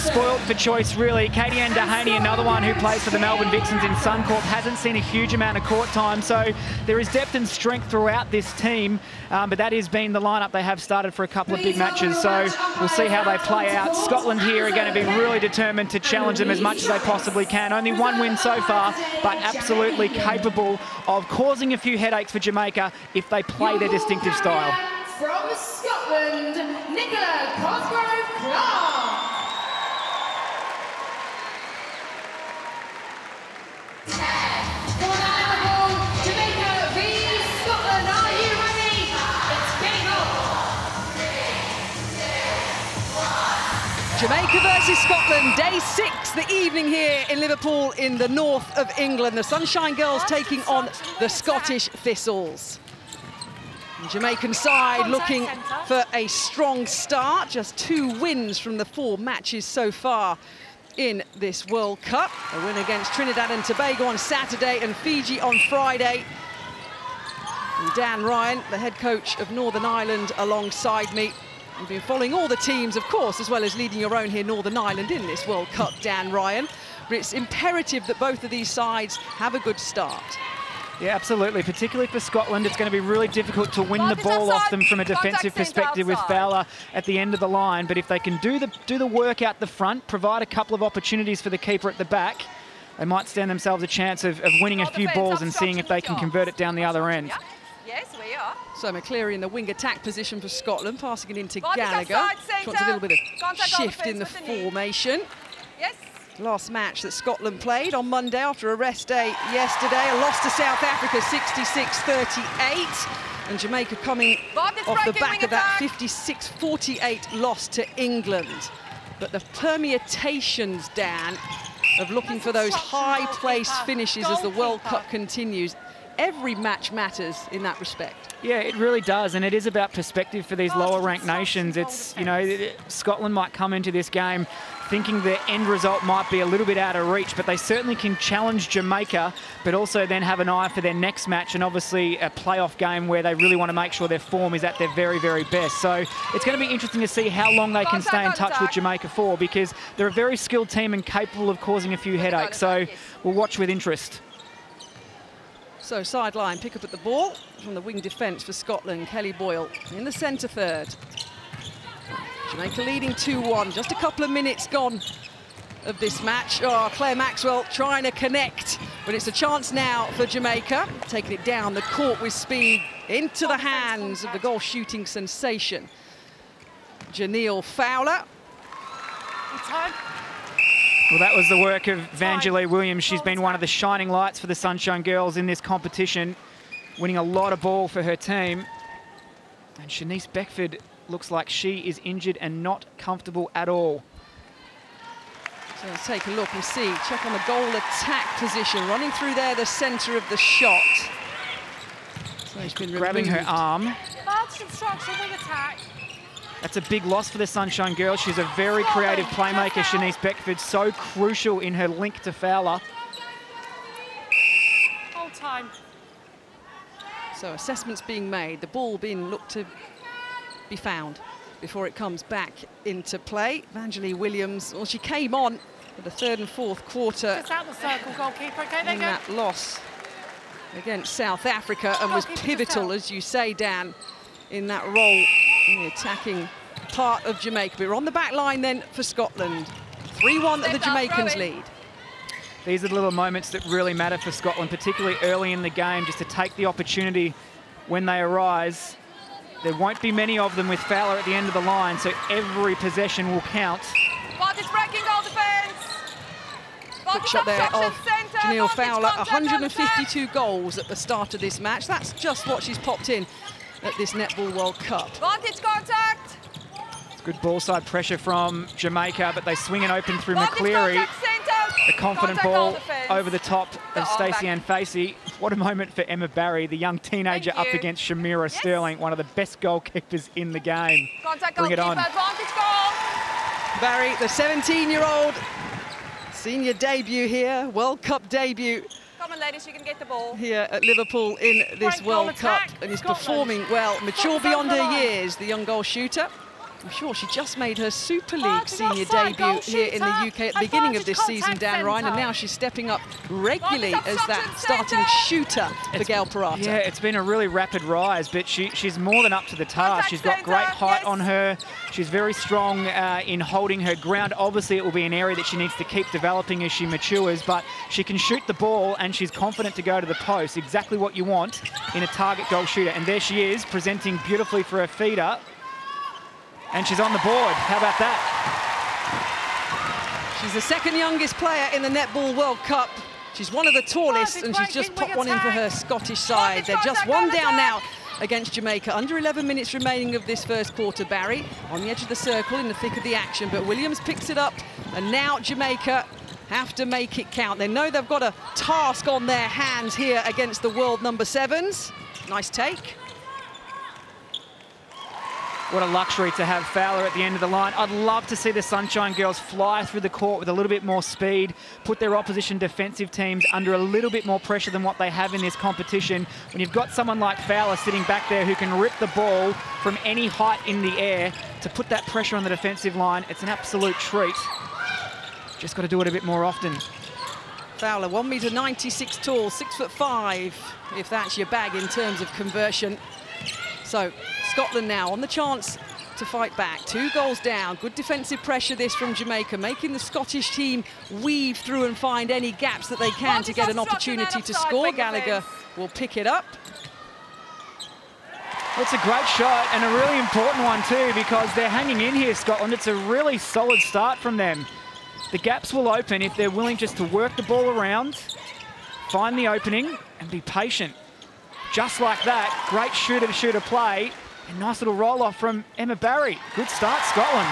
spoiled for choice, really. Katie Ann Dehaney, another one who plays for the Melbourne Vixens in Suncorp, hasn't seen a huge amount of court time, so there is depth and strength throughout this team, but that has been the lineup they have started for a couple of big matches, so we'll see how they play out. Scotland here are going to be really determined to challenge them as much as they possibly can. Only one win so far, but absolutely capable of causing a few headaches for Jamaica if they play their distinctive style. From Scotland, Nicola Cosgrove-Clark. For the Liverpool, Jamaica v Scotland. Are you ready? It's game on. Jamaica versus Scotland, day 6, the evening here in Liverpool in the north of England. The Sunshine Girls taking on the Scottish Thistles. The Jamaican side looking for a strong start, just 2 wins from the 4 matches so far in this World Cup. A win against Trinidad and Tobago on Saturday and Fiji on Friday. And Dan Ryan, the head coach of Northern Ireland, alongside me. You've been following all the teams, of course, as well as leading your own here, Northern Ireland, in this World Cup, Dan Ryan. But it's imperative that both of these sides have a good start. Yeah, absolutely. Particularly for Scotland, it's going to be really difficult to win the ball off them from a defensive perspective with Fowler at the end of the line. But if they can do the work out the front, provide a couple of opportunities for the keeper at the back, they might stand themselves a chance of winning a few balls and seeing if they can convert it down the other end. Yes, we are. So McCleary in the wing attack position for Scotland, passing it into Gallagher. Wants a little bit of shift in the formation. Yes. Last match that Scotland played on Monday after a rest day yesterday. A loss to South Africa, 66-38. And Jamaica coming off the back of that 56-48 loss to England. But the permutations, Dan, of looking for those high-place finishes as the World Cup continues, every match matters in that respect. Yeah, it really does, and it is about perspective for these lower-ranked nations. It's, you know, Scotland might come into this game thinking the end result might be a little bit out of reach, but they certainly can challenge Jamaica, but also then have an eye for their next match and obviously a playoff game where they really want to make sure their form is at their very, very best. So it's going to be interesting to see how long they can stay in touch with Jamaica for, because they're a very skilled team and capable of causing a few headaches. So we'll watch with interest. So sideline pick up at the ball from the wing defence for Scotland. Kelly Boyle in the centre third. Jamaica leading 2-1. Just a couple of minutes gone of this match. Oh, Claire Maxwell trying to connect, but it's a chance now for Jamaica. Taking it down the court with speed into the hands of the goal shooting sensation, Janelle Fowler. Well, that was the work of Vangelie Williams. She's been one of the shining lights for the Sunshine Girls in this competition, winning a lot of ball for her team. And Shanice Beckford looks like she is injured and not comfortable at all. So let's take a look and see. Check on the goal attack position. Running through there, the centre of the shot. So she's been grabbing her arm. Wing attack. That's a big loss for the Sunshine Girls. She's a very creative playmaker, Shanice Beckford, so crucial in her link to Fowler. Hold time. So assessments being made, the ball being looked to be found before it comes back into play. Vangelie Williams, well, she came on for the third and fourth quarter. Just out the circle, goalkeeper. Okay, there in you go. that loss against South Africa, and was pivotal, as you say, Dan, in that role in the attacking part of Jamaica. But we're on the back line then for Scotland. 3-1 that the Jamaicans lead. These are the little moments that really matter for Scotland, particularly early in the game, just to take the opportunity when they arise. There won't be many of them with Fowler at the end of the line, so every possession will count. Vantage breaking goal defence. Quick shot there of Janelle Fowler. 152 goals at the start of this match. That's just what she's popped in at this Netball World Cup. Vantage contact. It's good ball side pressure from Jamaica, but they swing it open through McCleary. A confident ball over the top of Stacey Ann Facey. What a moment for Emma Barry, the young teenager up against Shamira Sterling, one of the best goalkeepers in the game. Bring it on. Advantage goal. Barry, the 17-year-old, senior debut here, World Cup debut. Come on, ladies, you can get the ball. Here at Liverpool in this World Cup, and is performing well. Mature beyond her years, the young goal shooter. I'm sure she just made her Super League senior debut here in the UK at the beginning of this season, Dan Ryan, and now she's stepping up regularly as that starting shooter for Gail Parata. Yeah, it's been a really rapid rise, but she's more than up to the task. She's got great height on her. She's very strong in holding her ground. Obviously, it will be an area that she needs to keep developing as she matures, but she can shoot the ball and she's confident to go to the post. Exactly what you want in a target goal shooter. And there she is, presenting beautifully for her feeder. And she's on the board. How about that? She's the second youngest player in the Netball World Cup. She's one of the tallest, and she's just popped one in for her Scottish side. They're just one down now against Jamaica. Under 11 minutes remaining of this first quarter. Barry on the edge of the circle in the thick of the action, but Williams picks it up, and now Jamaica have to make it count. They know they've got a task on their hands here against the world number 7s. Nice take. What a luxury to have Fowler at the end of the line. I'd love to see the Sunshine Girls fly through the court with a little bit more speed, put their opposition defensive teams under a little bit more pressure than what they have in this competition. When you've got someone like Fowler sitting back there who can rip the ball from any height in the air to put that pressure on the defensive line, it's an absolute treat. Just got to do it a bit more often. Fowler, 1.96 m tall, 6'5", if that's your bag in terms of conversion. So Scotland now on the chance to fight back. 2 goals down. Good defensive pressure this from Jamaica, making the Scottish team weave through and find any gaps that they can to get an opportunity to score. Gallagher will pick it up. Well, it's a great shot and a really important one too, because they're hanging in here, Scotland. It's a really solid start from them. The gaps will open if they're willing just to work the ball around, find the opening and be patient. Just like that, great shooter-to-shooter play, and nice little roll-off from Emma Barry. Good start, Scotland.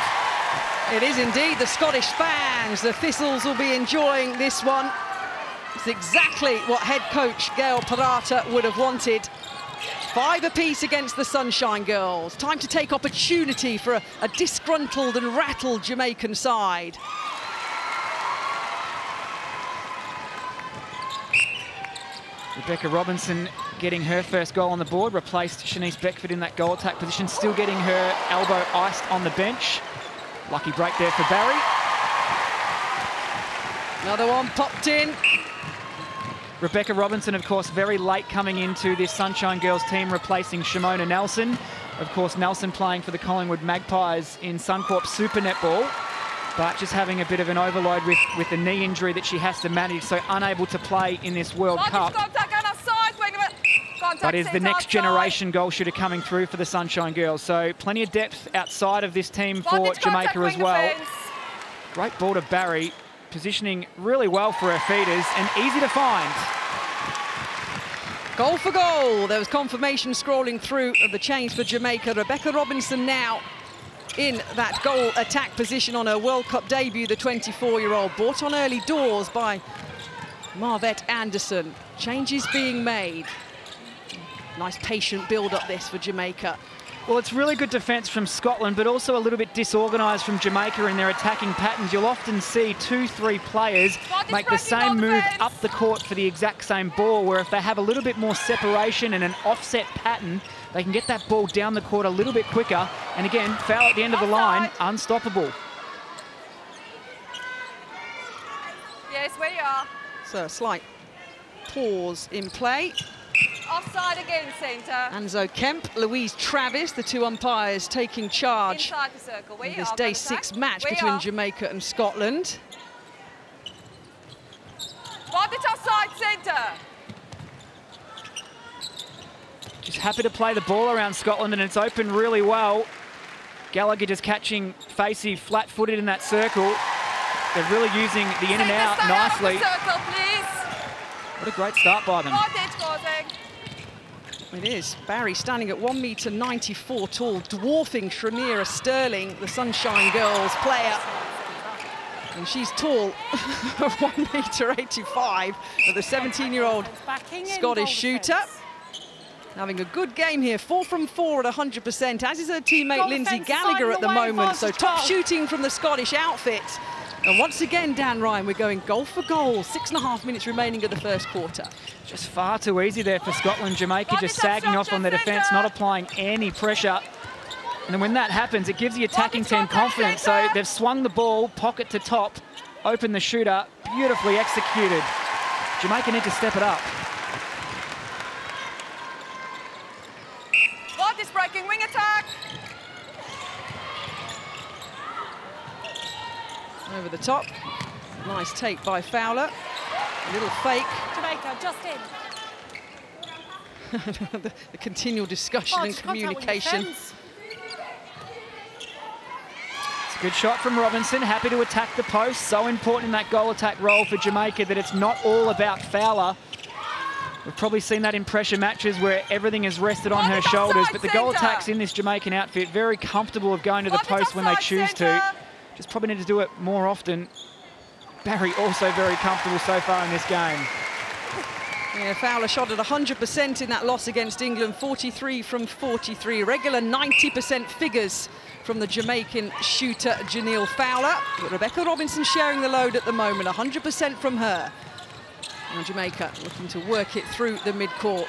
It is indeed. The Scottish fans, the Thistles, will be enjoying this one. It's exactly what head coach Gail Parata would have wanted. 5 apiece against the Sunshine Girls. Time to take opportunity for a disgruntled and rattled Jamaican side. Rebecca Robinson getting her first goal on the board, replaced Shanice Beckford in that goal attack position, still getting her elbow iced on the bench. Lucky break there for Barry. Another one popped in. Rebecca Robinson, of course, very late coming into this Sunshine Girls team, replacing Shimona Nelson. Of course, Nelson playing for the Collingwood Magpies in Suncorp Super Netball, but just having a bit of an overload with the knee injury that she has to manage, so unable to play in this World Cup. But is the next generation goal shooter coming through for the Sunshine Girls. So plenty of depth outside of this team for Jamaica as well. Great ball to Barry, positioning really well for her feeders and easy to find. Goal for goal. There was confirmation scrolling through of the change for Jamaica. Rebecca Robinson now in that goal attack position on her World Cup debut, the 24-year-old. Brought on early doors by Marvette Anderson. Changes being made. Nice patient build-up this for Jamaica. Well, it's really good defence from Scotland, but also a little bit disorganised from Jamaica in their attacking patterns. You'll often see 2-3 players make the same move up the court for the exact same ball, where if they have a little bit more separation and an offset pattern, they can get that ball down the court a little bit quicker. And again, foul at the end of the line, unstoppable. Yes, where you are. So a slight pause in play. Offside again, centre. Anzo Kemp, Louise Travis, the 2 umpires taking charge Inside the circle. Where of you this are, day Gallagher. 6 match Where you between are. Jamaica and Scotland. Right, it's offside, centre. Just happy to play the ball around Scotland, and it's open really well. Gallagher just catching Facey flat-footed in that circle. They're really using the in and out nicely. Circle, please. What a great start by them. It is. Barry standing at 1.94 m tall, dwarfing Shranira Sterling, the Sunshine Girls player. And she's tall, 1.85 m, but the 17-year-old Scottish shooter. Having a good game here, 4 from 4 at 100%, as is her teammate Lindsay Gallagher at the moment. So top shooting from the Scottish outfit. And once again, Dan Ryan, we're going goal for goal. 6.5 minutes remaining of the first quarter. Just far too easy there for Scotland. Jamaica just sagging off on their defence, not applying any pressure. And when that happens, it gives the attacking team confidence. So they've swung the ball, pocket to top, opened the shooter, beautifully executed. Jamaica need to step it up. What is breaking wing attack? Over the top. Nice take by Fowler. A little fake. Jamaica, just in. the continual discussion and communication. It's a good shot from Robinson, happy to attack the post. So important in that goal attack role for Jamaica that it's not all about Fowler. We've probably seen that in pressure matches where everything is rested on her shoulders, but the goal attacks in this Jamaican outfit, very comfortable of going to the post when they choose to. Just probably need to do it more often. Barry also very comfortable so far in this game. Yeah, Fowler shot at 100% in that loss against England, 43 from 43. Regular 90% figures from the Jamaican shooter, Janelle Fowler. But Rebecca Robinson sharing the load at the moment, 100% from her. And Jamaica looking to work it through the mid-court.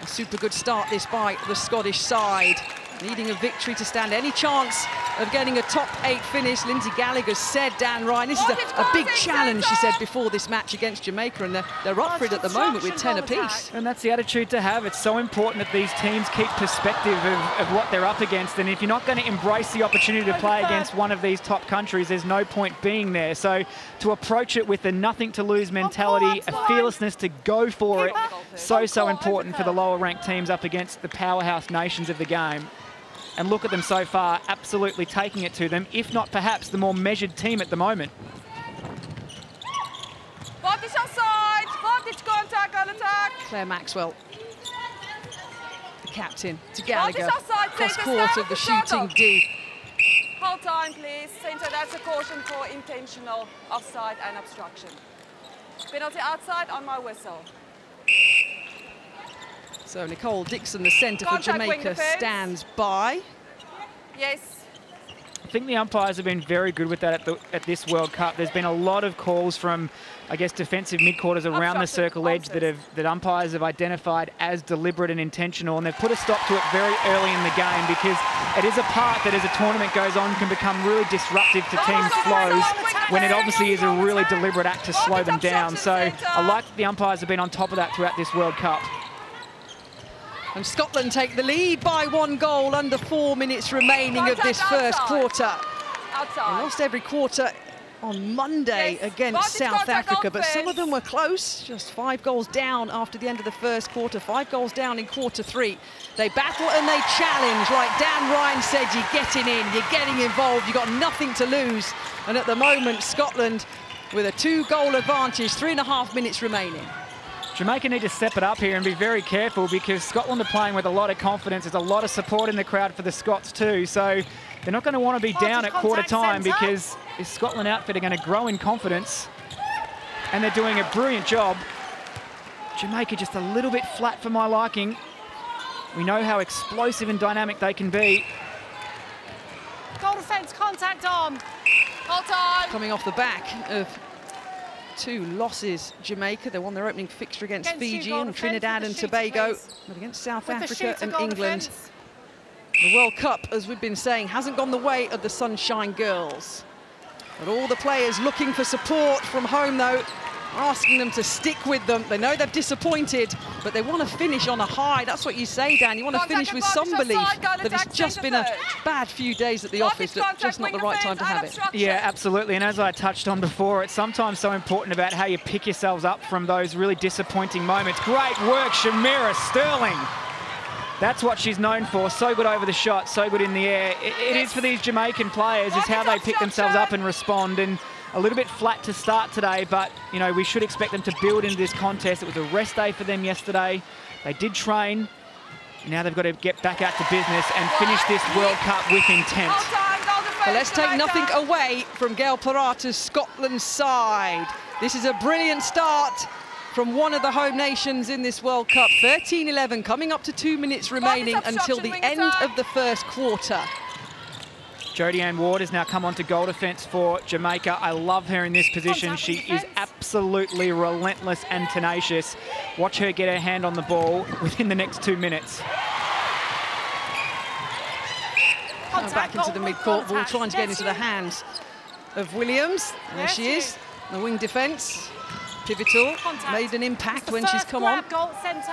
A super good start this by the Scottish side. Needing a victory to stand any chance of getting a top 8 finish. Lindsay Gallagher said, Dan Ryan, this is a big challenge, she said, before this match against Jamaica, and they're up for it at the moment with 10 apiece. And that's the attitude to have. It's so important that these teams keep perspective of what they're up against, and if you're not going to embrace the opportunity to play against one of these top countries, there's no point being there. So to approach it with a nothing-to-lose mentality, a fearlessness to go for it, so important for the lower-ranked teams up against the powerhouse nations of the game. And look at them so far, absolutely taking it to them, if not perhaps the more measured team at the moment. Vantage outside, vantage contact, goal attack. Claire Maxwell, the captain, to Gallagher, Outside, cross-court of the shooting D. Hold time, please. Centre, that's a caution for intentional offside and obstruction. Penalty outside on my whistle. So Nicole Dixon, the centre for Jamaica, stands by. Yes. I think the umpires have been very good with that at this World Cup. There's been a lot of calls from, I guess, defensive mid-quarters around the circle edge that umpires have identified as deliberate and intentional, and they've put a stop to it very early in the game because it is a part that as a tournament goes on can become really disruptive to teams' flows when it obviously is a really deliberate act to slow them down. So I like that the umpires have been on top of that throughout this World Cup. And Scotland take the lead by 1 goal under 4 minutes remaining of this first quarter. They lost every quarter on Monday against South Africa, but some of them were close. Just 5 goals down after the end of the first quarter, 5 goals down in quarter 3. They battle and they challenge. Like Dan Ryan said, you're getting in, you're getting involved, you've got nothing to lose. And at the moment, Scotland with a 2-goal advantage, 3.5 minutes remaining. Jamaica need to step it up here and be very careful because Scotland are playing with a lot of confidence. There's a lot of support in the crowd for the Scots too. So they're not going to want to be down at quarter time because this Scotland outfit are going to grow in confidence. And they're doing a brilliant job. Jamaica just a little bit flat for my liking. We know how explosive and dynamic they can be. Goal defence, contact on. Hold time. Coming off the back of 2 losses, Jamaica. They won their opening fixture against Fiji and Trinidad and Tobago, but against South Africa and England. The World Cup, as we've been saying, hasn't gone the way of the Sunshine Girls. But all the players looking for support from home, though, asking them to stick with them. They know they've disappointed, but they want to finish on a high. That's what you say, Dan. You want to finish with some belief that it's just been a bad few days at the office, but just not the right time to have it. Yeah, absolutely. And as I touched on before, it's sometimes so important about how you pick yourselves up from those really disappointing moments. Great work, Shamira Sterling. That's what she's known for. So good over the shot, so good in the air. It is for these Jamaican players, is how they pick themselves up and respond. And a little bit flat to start today, but, you know, we should expect them to build into this contest. It was a rest day for them yesterday. They did train. Now they've got to get back out to business and finish this World Cup with intent. Well, let's take nothing away from Gail Parata's Scotland side. This is a brilliant start from one of the home nations in this World Cup. 13-11, coming up to 2 minutes remaining until the end of the first quarter. Jodie-Ann Ward has now come on to goal defence for Jamaica. I love her in this position. She is absolutely relentless and tenacious. Watch her get her hand on the ball within the next 2 minutes. back into the mid-court, ball trying to get into the hands of Williams. There she is, the wing defence. Pivotal, made an impact when she's come on. Goal centre.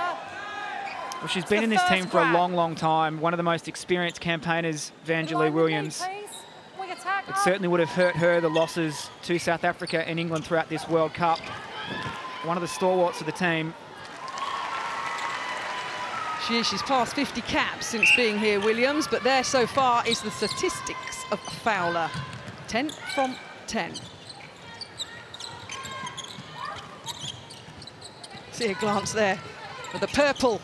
Well, she's been in this team for a long, long time. One of the most experienced campaigners, Vangelie Williams. It certainly would have hurt her, the losses to South Africa and England throughout this World Cup. One of the stalwarts of the team. She's passed 50 caps since being here, Williams, but there so far is the statistics of Fowler. 10 from 10. See a glance there for the purple.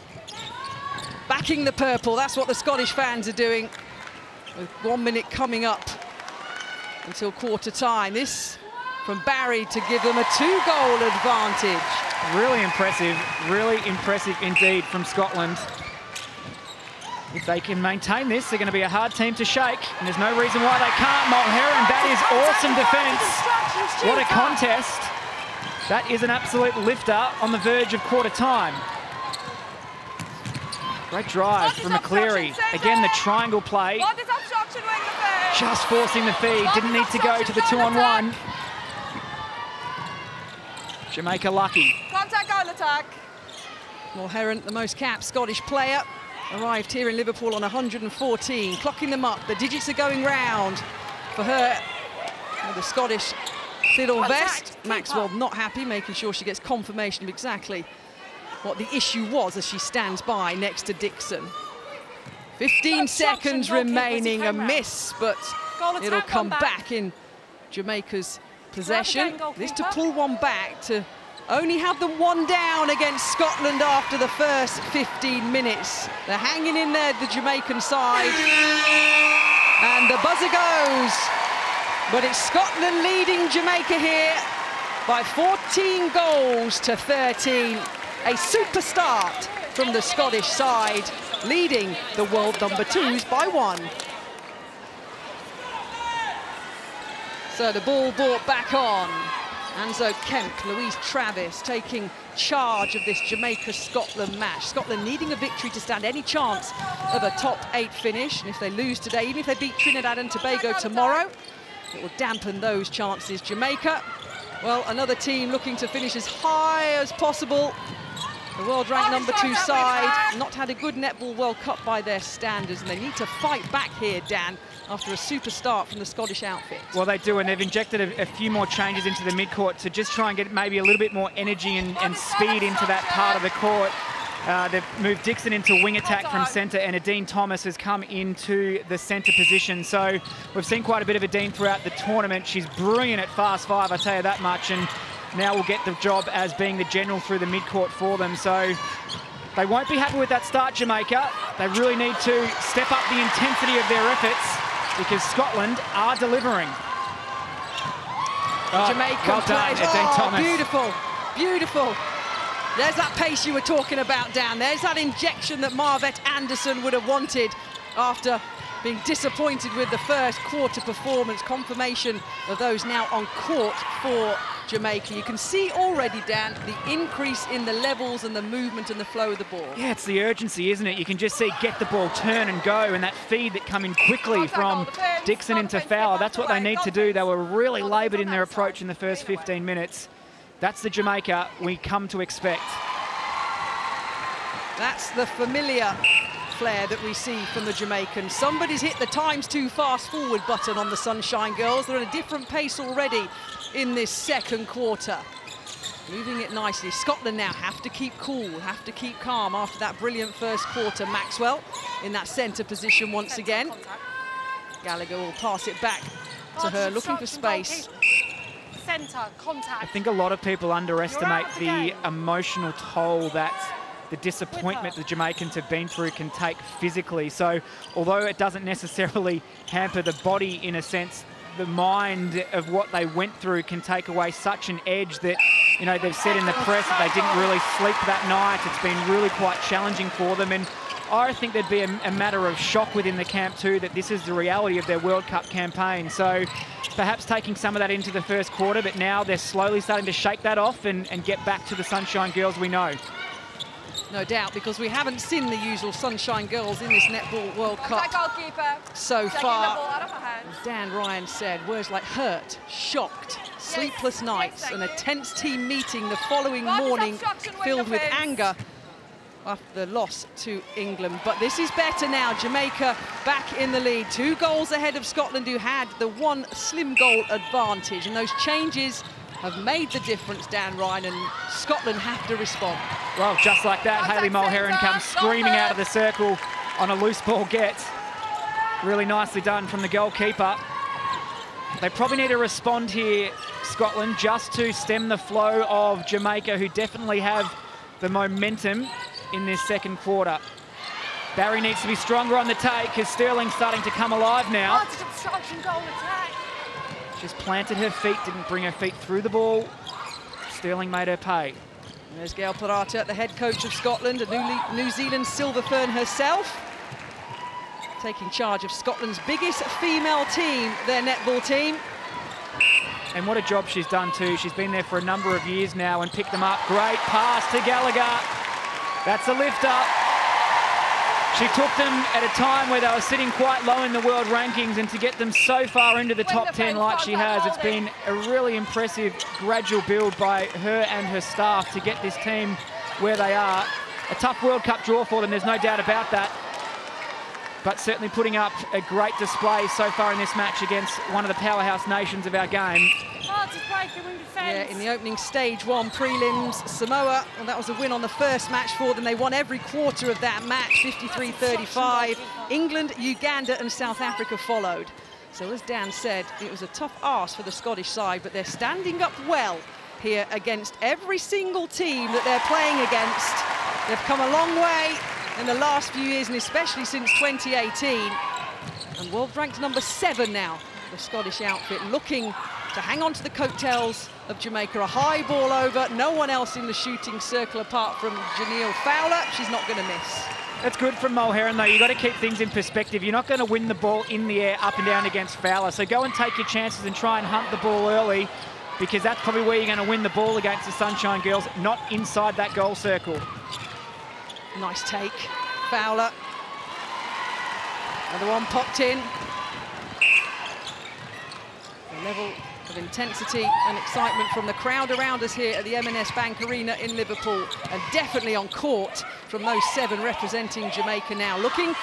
Backing the purple, that's what the Scottish fans are doing. With 1 minute coming up until quarter time. This from Barry to give them a 2-goal advantage. Really impressive indeed from Scotland. If they can maintain this, they're going to be a hard team to shake, and there's no reason why they can't. Mulherron, that is awesome defence. What a contest. That is an absolute lifter on the verge of quarter time. Great drive from McCleary. Again, the triangle play. Just forcing the feed. Didn't need to go to the 2-on-1. Jamaica lucky. Contact, goal attack. Mulherron, the most capped Scottish player, arrived here in Liverpool on 114. Clocking them up. The digits are going round for her. The Scottish fiddle vest. Maxwell not happy, making sure she gets confirmation of exactly what the issue was as she stands by next to Dixon. 15 seconds remaining, a miss, but it'll come back in Jamaica's possession. This to pull one back, to only have them one down against Scotland after the first 15 minutes. They're hanging in there, the Jamaican side. And the buzzer goes. But it's Scotland leading Jamaica here by 14 goals to 13. A super start from the Scottish side, leading the world #2s by 1. So the ball brought back on. Anzo Kemp, Louise Travis taking charge of this Jamaica-Scotland match. Scotland needing a victory to stand any chance of a top 8 finish. And if they lose today, even if they beat Trinidad and Tobago tomorrow, it will dampen those chances. Jamaica, well, another team looking to finish as high as possible. The world-ranked #2 side, not had a good Netball World Cup by their standards, and they need to fight back here, Dan, after a super start from the Scottish outfit. Well, they do, and they've injected a few more changes into the mid-court to just try and get maybe a little bit more energy and speed into that part of the court. They've moved Dixon into wing attack from centre, and Adine Thomas has come into the centre position. So we've seen quite a bit of Adine throughout the tournament. She's brilliant at fast 5, I tell you that much, and now will get the job as being the general through the mid-court for them. So they won't be happy with that start, Jamaica. They really need to step up the intensity of their efforts, because Scotland are delivering. Jamaican well done, Adine Thomas. Beautiful, beautiful. There's that pace you were talking about, Dan. There's that injection that Marvette Anderson would have wanted after being disappointed with the first quarter performance. Confirmation of those now on court for Jamaica. You can see already, Dan, the increase in the levels and the movement and the flow of the ball. Yeah, it's the urgency, isn't it? You can just see get the ball, turn and go, and that feed that come in quickly from Dixon into Fowler. That's what they need to do. They were really laboured in their approach in the first 15 minutes. That's the Jamaica we come to expect. That's the familiar flair that we see from the Jamaicans. Somebody's hit the ×2 fast forward button on the Sunshine Girls. They're at a different pace already in this second quarter. Moving it nicely. Scotland now have to keep cool, have to keep calm after that brilliant first quarter. Maxwell in that centre position once again. Gallagher will pass it back to her, looking for space. Centre, contact. I think a lot of people underestimate the emotional toll that the disappointment the Jamaicans have been through can take physically. So although it doesn't necessarily hamper the body in a sense, the mind of what they went through can take away such an edge that, you know, they've said in the press that they didn't really sleep that night. It's been really quite challenging for them. And I think there'd be a matter of shock within the camp too, that this is the reality of their World Cup campaign. So perhaps taking some of that into the first quarter, but now they're slowly starting to shake that off and get back to the Sunshine Girls we know. No doubt, because we haven't seen the usual Sunshine Girls in this Netball World Cup so far. As Dan Ryan said, words like hurt, shocked, sleepless nights, and a tense team meeting the following morning filled with anger after the loss to England. But this is better now. Jamaica back in the lead, 2 goals ahead of Scotland, who had the 1 slim goal advantage, and those changes have made the difference, Dan Ryan, and Scotland have to respond. Well, just like that, Hayley Mulheron comes screaming out of the circle on a loose ball get. Really nicely done from the goalkeeper. They probably need to respond here, Scotland, just to stem the flow of Jamaica, who definitely have the momentum in this second quarter. Barry needs to be stronger on the take, because Sterling's starting to come alive now. Just planted her feet, didn't bring her feet through the ball. Sterling made her pay. And there's Gail Parata, the head coach of Scotland, a New Zealand silver fern herself, taking charge of Scotland's biggest female team, their netball team. And what a job she's done too. She's been there for a number of years now and picked them up. Great pass to Gallagher. That's a lift up. She took them at a time where they were sitting quite low in the world rankings, and to get them so far into the top 10 like she has, it's been a really impressive gradual build by her and her staff to get this team where they are. A tough World Cup draw for them, there's no doubt about that. But certainly putting up a great display so far in this match against one of the powerhouse nations of our game. Yeah, in the opening stage 1 prelims, Samoa, well, that was a win on the first match for them. They won every quarter of that match, 53-35. England, Uganda and South Africa followed. So as Dan said, it was a tough ask for the Scottish side, but they're standing up well here against every single team that they're playing against. They've come a long way in the last few years, and especially since 2018. And world ranked number 7 now, the Scottish outfit, looking to hang on to the coattails of Jamaica. A high ball over, no one else in the shooting circle apart from Janelle Fowler. She's not going to miss. That's good from Mulheron, though. You've got to keep things in perspective. You're not going to win the ball in the air up and down against Fowler, so go and take your chances and try and hunt the ball early, because that's probably where you're going to win the ball against the Sunshine Girls, not inside that goal circle. Nice take, Fowler. Another one popped in. The level of intensity and excitement from the crowd around us here at the M&S Bank Arena in Liverpool, and definitely on court from those 7 representing Jamaica now, looking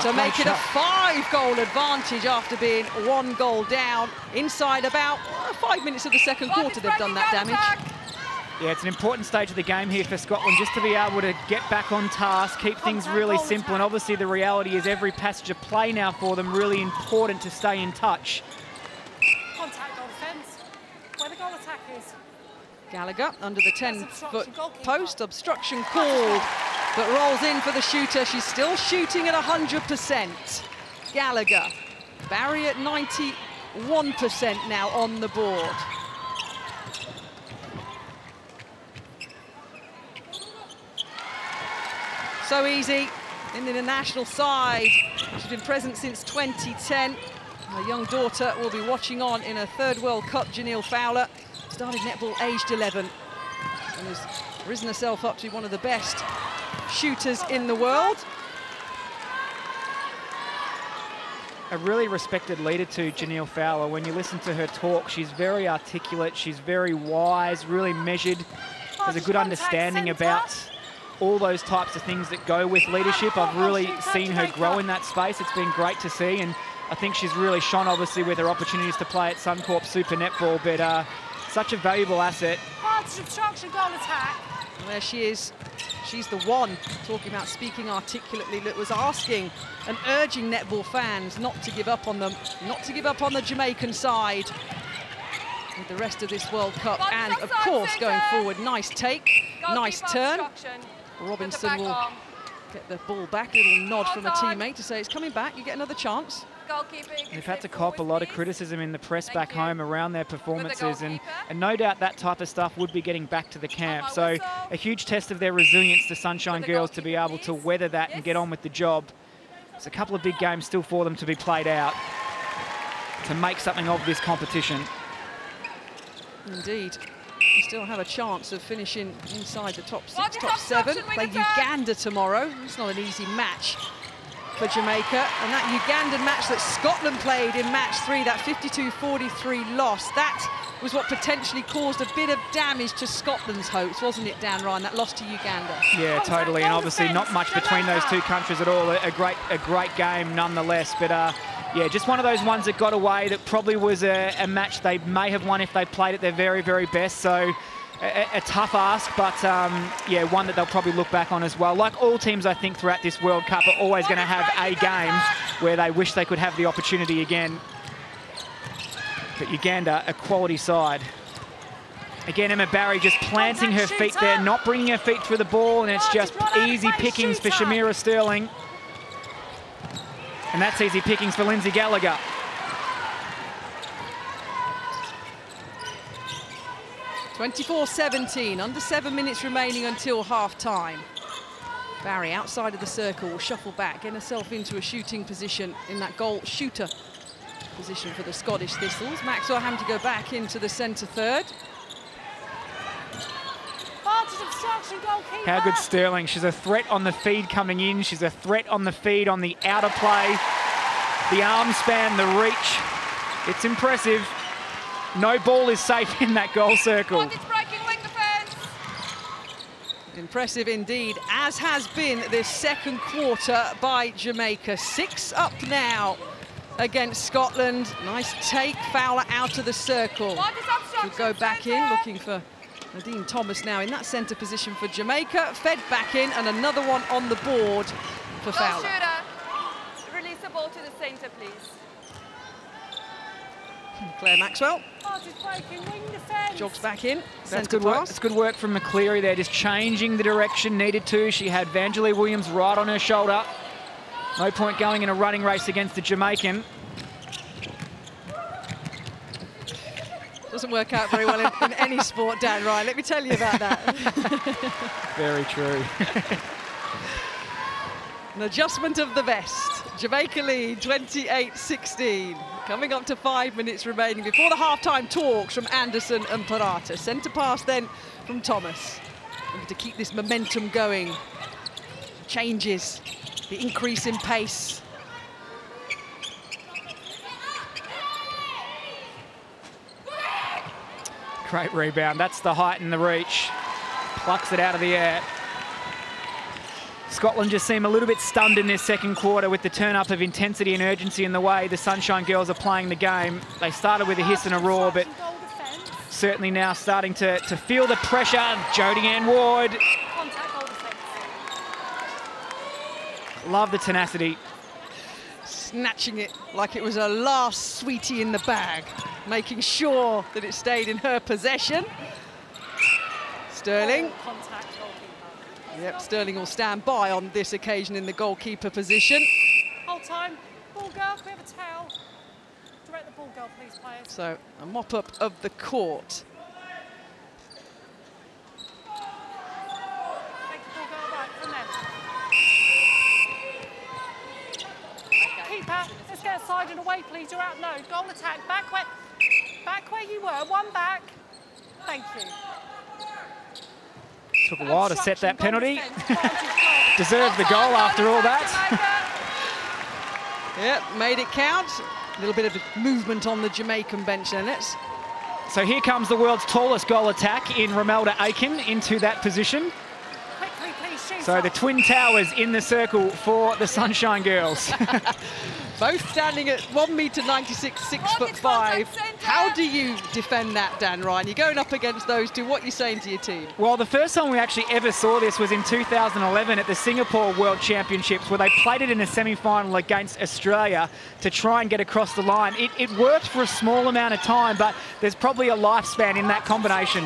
to make it a 5-goal advantage after being 1 goal down. Inside about 5 minutes of the second quarter, they've done that damage. Yeah, it's an important stage of the game here for Scotland, just to be able to get back on task, keep things really simple, and obviously the reality is every passage of play now for them really important to stay in touch. Contact on fence, where the goal attack is. Gallagher under the 10-foot post, obstruction called, but rolls in for the shooter. She's still shooting at 100%. Gallagher, Barry at 91% now on the board. So easy in the national side. She's been present since 2010. Her young daughter will be watching on in her 3rd World Cup. Janelle Fowler started netball aged 11 and has risen herself up to be one of the best shooters in the world. A really respected leader to Janelle Fowler. When you listen to her talk, she's very articulate, she's very wise, really measured. Has a good understanding about all those types of things that go with leadership. I've really seen her grow in that space. It's been great to see, and I think she's really shone, obviously, with her opportunities to play at Suncorp Super Netball, but such a valuable asset. Obstruction, goal attack. And there she is. She's the one talking about speaking articulately, that was asking and urging netball fans not to give up on them, not to give up on the Jamaican side with the rest of this World Cup, and of course going forward. Nice take, nice turn. Robinson will get the ball back. A little nod from a teammate to say it's coming back, you get another chance. They've had to cop a lot of criticism in the press back home around their performances, and no doubt that type of stuff would be getting back to the camp. So a huge test of their resilience, the Sunshine Girls, to be able to weather that and get on with the job. There's a couple of big games still for them to be played out to make something of this competition. Indeed. They still have a chance of finishing inside the top 6, top 7. Play Uganda tomorrow. It's not an easy match for Jamaica. And that Ugandan match that Scotland played in match 3, that 52-43 loss, that was what potentially caused a bit of damage to Scotland's hopes, wasn't it, Dan Ryan, that loss to Uganda? Yeah, totally, and obviously not much between those two countries at all. A great game nonetheless, but yeah, just one of those ones that got away that probably was a match they may have won if they played at their very, very best. So a tough ask, but yeah, one that they'll probably look back on as well. Like all teams, I think, throughout this World Cup are always going to have a game where they wish they could have the opportunity again. But Uganda, a quality side. Again, Emma Barry just planting her feet there, not bringing her feet through the ball, and it's just easy pickings for Shamira Sterling. And that's easy pickings for Lindsay Gallagher. (24-17), under 7 minutes remaining until half-time. Barry outside of the circle will shuffle back, get herself into a shooting position in that goal shooter position for the Scottish Thistles. Maxwell having to go back into the centre third. How good Sterling. She's a threat on the feed coming in. She's a threat on the feed on the outer play. The arm span, the reach. It's impressive. No ball is safe in that goal circle. Impressive indeed, as has been this second quarter by Jamaica. 6 up now against Scotland. Nice take, Fowler out of the circle. We'll go back in, looking for Nadine Thomas now in that centre position for Jamaica. Fed back in, and another one on the board for Fowler. Release the ball to the centre, please. Claire Maxwell jogs back in. That's good work. It's good work from McCleary there, just changing the direction needed to. She had Vangelie Williams right on her shoulder. No point going in a running race against the Jamaican. Doesn't work out very well in any sport, Dan Ryan. Let me tell you about that. Very true. An adjustment of the vest. Jamaica lead 28-16. Coming up to 5 minutes remaining before the half-time talks from Anderson and Parata. Centre pass then from Thomas. Looking to keep this momentum going. Changes, the increase in pace. Great rebound. That's the height and the reach. Plucks it out of the air. Scotland just seem a little bit stunned in this second quarter with the turn-up of intensity and urgency in the way the Sunshine Girls are playing the game. They started with a hiss and a roar, but certainly now starting to feel the pressure. Jodie Ann Ward. Love the tenacity. Snatching it like it was a last sweetie in the bag, making sure that it stayed in her possession. Sterling. Yep, Sterling will stand by on this occasion in the goalkeeper position. Hold time. Ball girl, can we have a towel? Direct the ball girl, please, players. So, a mop-up of the court. Take the ball girl right from there. Keeper, let's get aside and away, please. You're out. No, goal attack. Back where you were. One back. Thank you. Took a while to set that penalty. Deserved the goal after all that. Yep, made it count. A little bit of movement on the Jamaican bench then. So here comes the world's tallest goal attack in Romelda Aiken into that position. Quickly, please, shoot. So the Twin Towers in the circle for the Sunshine Girls. Both standing at 1m96, 6'5". How do you defend that, Dan Ryan? You're going up against those two. What are you saying to your team? Well, the first time we actually ever saw this was in 2011 at the Singapore World Championships, where they played it in a semi-final against Australia to try and get across the line. It worked for a small amount of time, but there's probably a lifespan in that combination.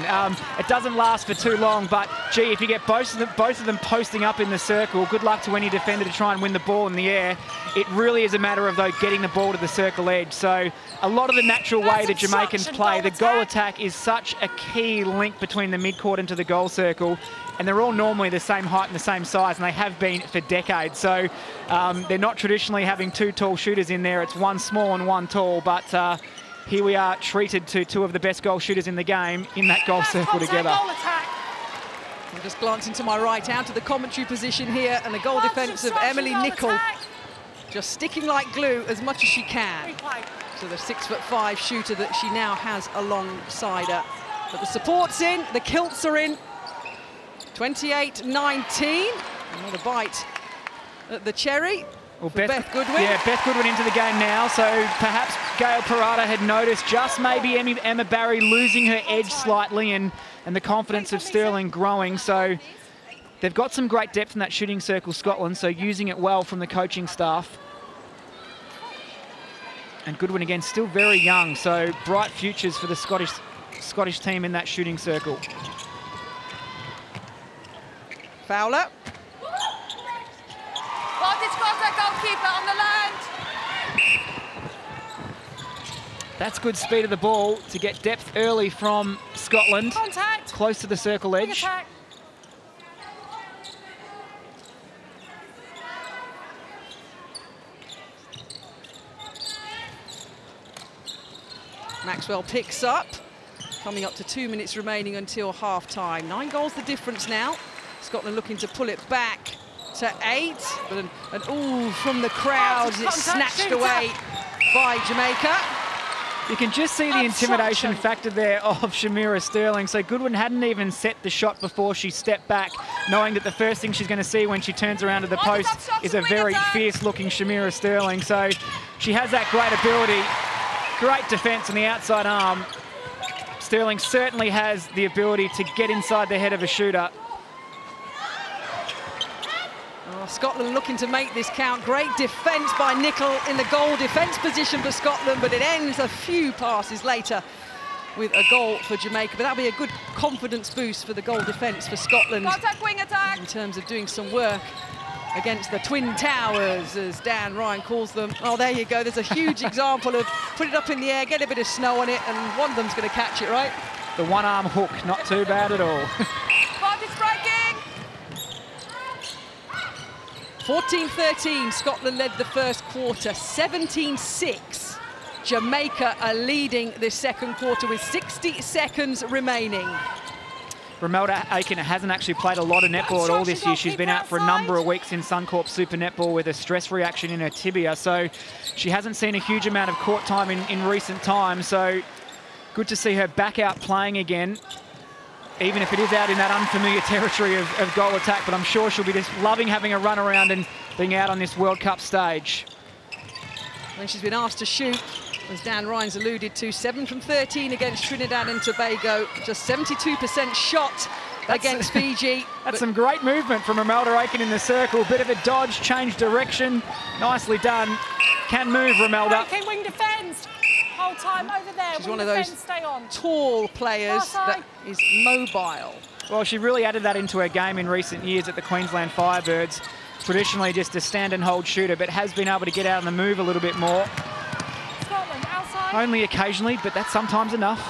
It doesn't last for too long, but gee, if you get both of them posting up in the circle, good luck to any defender to try and win the ball in the air. It really is a matter of, though, getting the ball to the circle edge. So a lot of the natural way the Jamaicans play, the goal attack is such a key link between the mid-court and to the goal circle. And they're all normally the same height and the same size, and they have been for decades. So they're not traditionally having two tall shooters in there. It's one small and one tall. But here we are treated to two of the best goal shooters in the game in that goal circle together. Goal attack. I'm just glancing to my right, out of the commentary position here, and the goal defence of Emily Nicol just sticking like glue as much as she can. So the 6'5" shooter that she now has alongside her. But the support's in, the kilts are in. 28-19. Another bite at the cherry. Well, Beth Goodwin. Yeah, Beth Goodwin into the game now, so perhaps Gail Parada had noticed just maybe Emma Barry losing her edge slightly and the confidence of Sterling growing. So they've got some great depth in that shooting circle, Scotland, so using it well from the coaching staff. And Goodwin, again, still very young, so bright futures for the Scottish team in that shooting circle. Fowler. Vantage contact, goalkeeper on the land. That's good speed of the ball to get depth early from Scotland. Contact. Close to the circle Big edge. attack. Maxwell picks up. Coming up to 2 minutes remaining until half-time. 9 goals the difference now. Scotland looking to pull it back to 8. But an ooh from the crowd. It's snatched away by Jamaica. You can just see the intimidation factor there of Shamira Sterling. So Goodwin hadn't even set the shot before she stepped back, knowing that the first thing she's going to see when she turns around to the post is a very fierce-looking Shamira Sterling. So she has that great ability, great defence on the outside arm. Sterling certainly has the ability to get inside the head of a shooter. Oh, Scotland looking to make this count. Great defence by Nicol in the goal defence position for Scotland, but it ends a few passes later with a goal for Jamaica. But that'll be a good confidence boost for the goal defence for Scotland. Contact, wing attack. In terms of doing some work against the Twin Towers, as Dan Ryan calls them. Oh, there you go. There's a huge example of put it up in the air, get a bit of snow on it, and one of them's going to catch it, right? The one-arm hook, not too bad at all. Vantage breaking. 14-13, Scotland led the first quarter. 17-6, Jamaica are leading this second quarter with 60 seconds remaining. Romelda Aiken hasn't actually played a lot of netball at all this year. She's been out for a number of weeks in Suncorp Super Netball with a stress reaction in her tibia, so she hasn't seen a huge amount of court time in recent times. So good to see her back out playing again, even if it is out in that unfamiliar territory of goal attack, but I'm sure she'll be just loving having a run around and being out on this World Cup stage. When she's been asked to shoot, as Dan Ryan's alluded to, 7 from 13 against Trinidad and Tobago, just 72% shot against Fiji. That's some great movement from Romelda Aiken in the circle. Bit of a dodge, change direction. Nicely done. Can move, Romelda. Okay, wing defence. Whole time over there. She's wing one of those stay on. tall players that is mobile. Well, she really added that into her game in recent years at the Queensland Firebirds. Traditionally just a stand and hold shooter, but has been able to get out on the move a little bit more. Scotland outside. Only occasionally, but that's sometimes enough.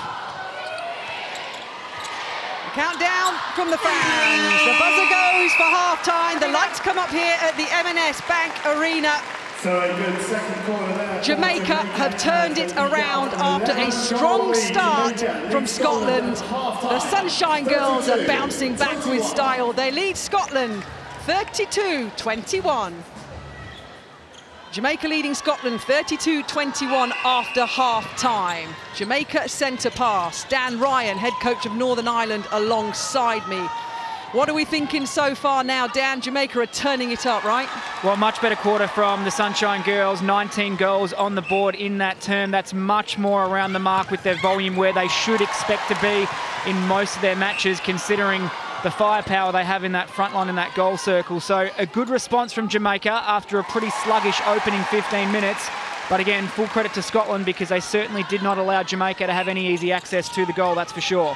Countdown from the fans. The buzzer goes for half-time. The lights come up here at the M&S Bank Arena. So a good second quarter there. Jamaica have turned it around after a strong start from Scotland. The Sunshine Girls are bouncing back with style. They lead Scotland 32-21. Jamaica leading Scotland 32-21 after half-time. Jamaica centre pass. Dan Ryan, head coach of Northern Ireland, alongside me. What are we thinking so far now, Dan? Jamaica are turning it up, right? Well, much better quarter from the Sunshine Girls. 19 goals on the board in that term. That's much more around the mark with their volume where they should expect to be in most of their matches, considering the firepower they have in that front line in that goal circle. So a good response from Jamaica after a pretty sluggish opening 15 minutes. But again, full credit to Scotland because they certainly did not allow Jamaica to have any easy access to the goal, that's for sure.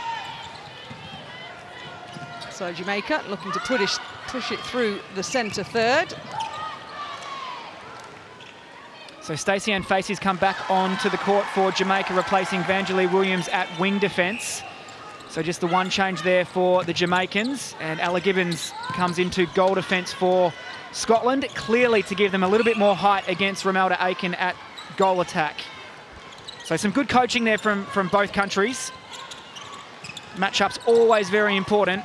So Jamaica looking to push it through the centre third. So Stacey Ann Facey's come back onto the court for Jamaica, replacing Vangelie Williams at wing defence. So just the one change there for the Jamaicans. And Ella Gibbons comes into goal defence for Scotland, clearly to give them a little bit more height against Romelda Aiken at goal attack. So some good coaching there from both countries. Matchups always very important.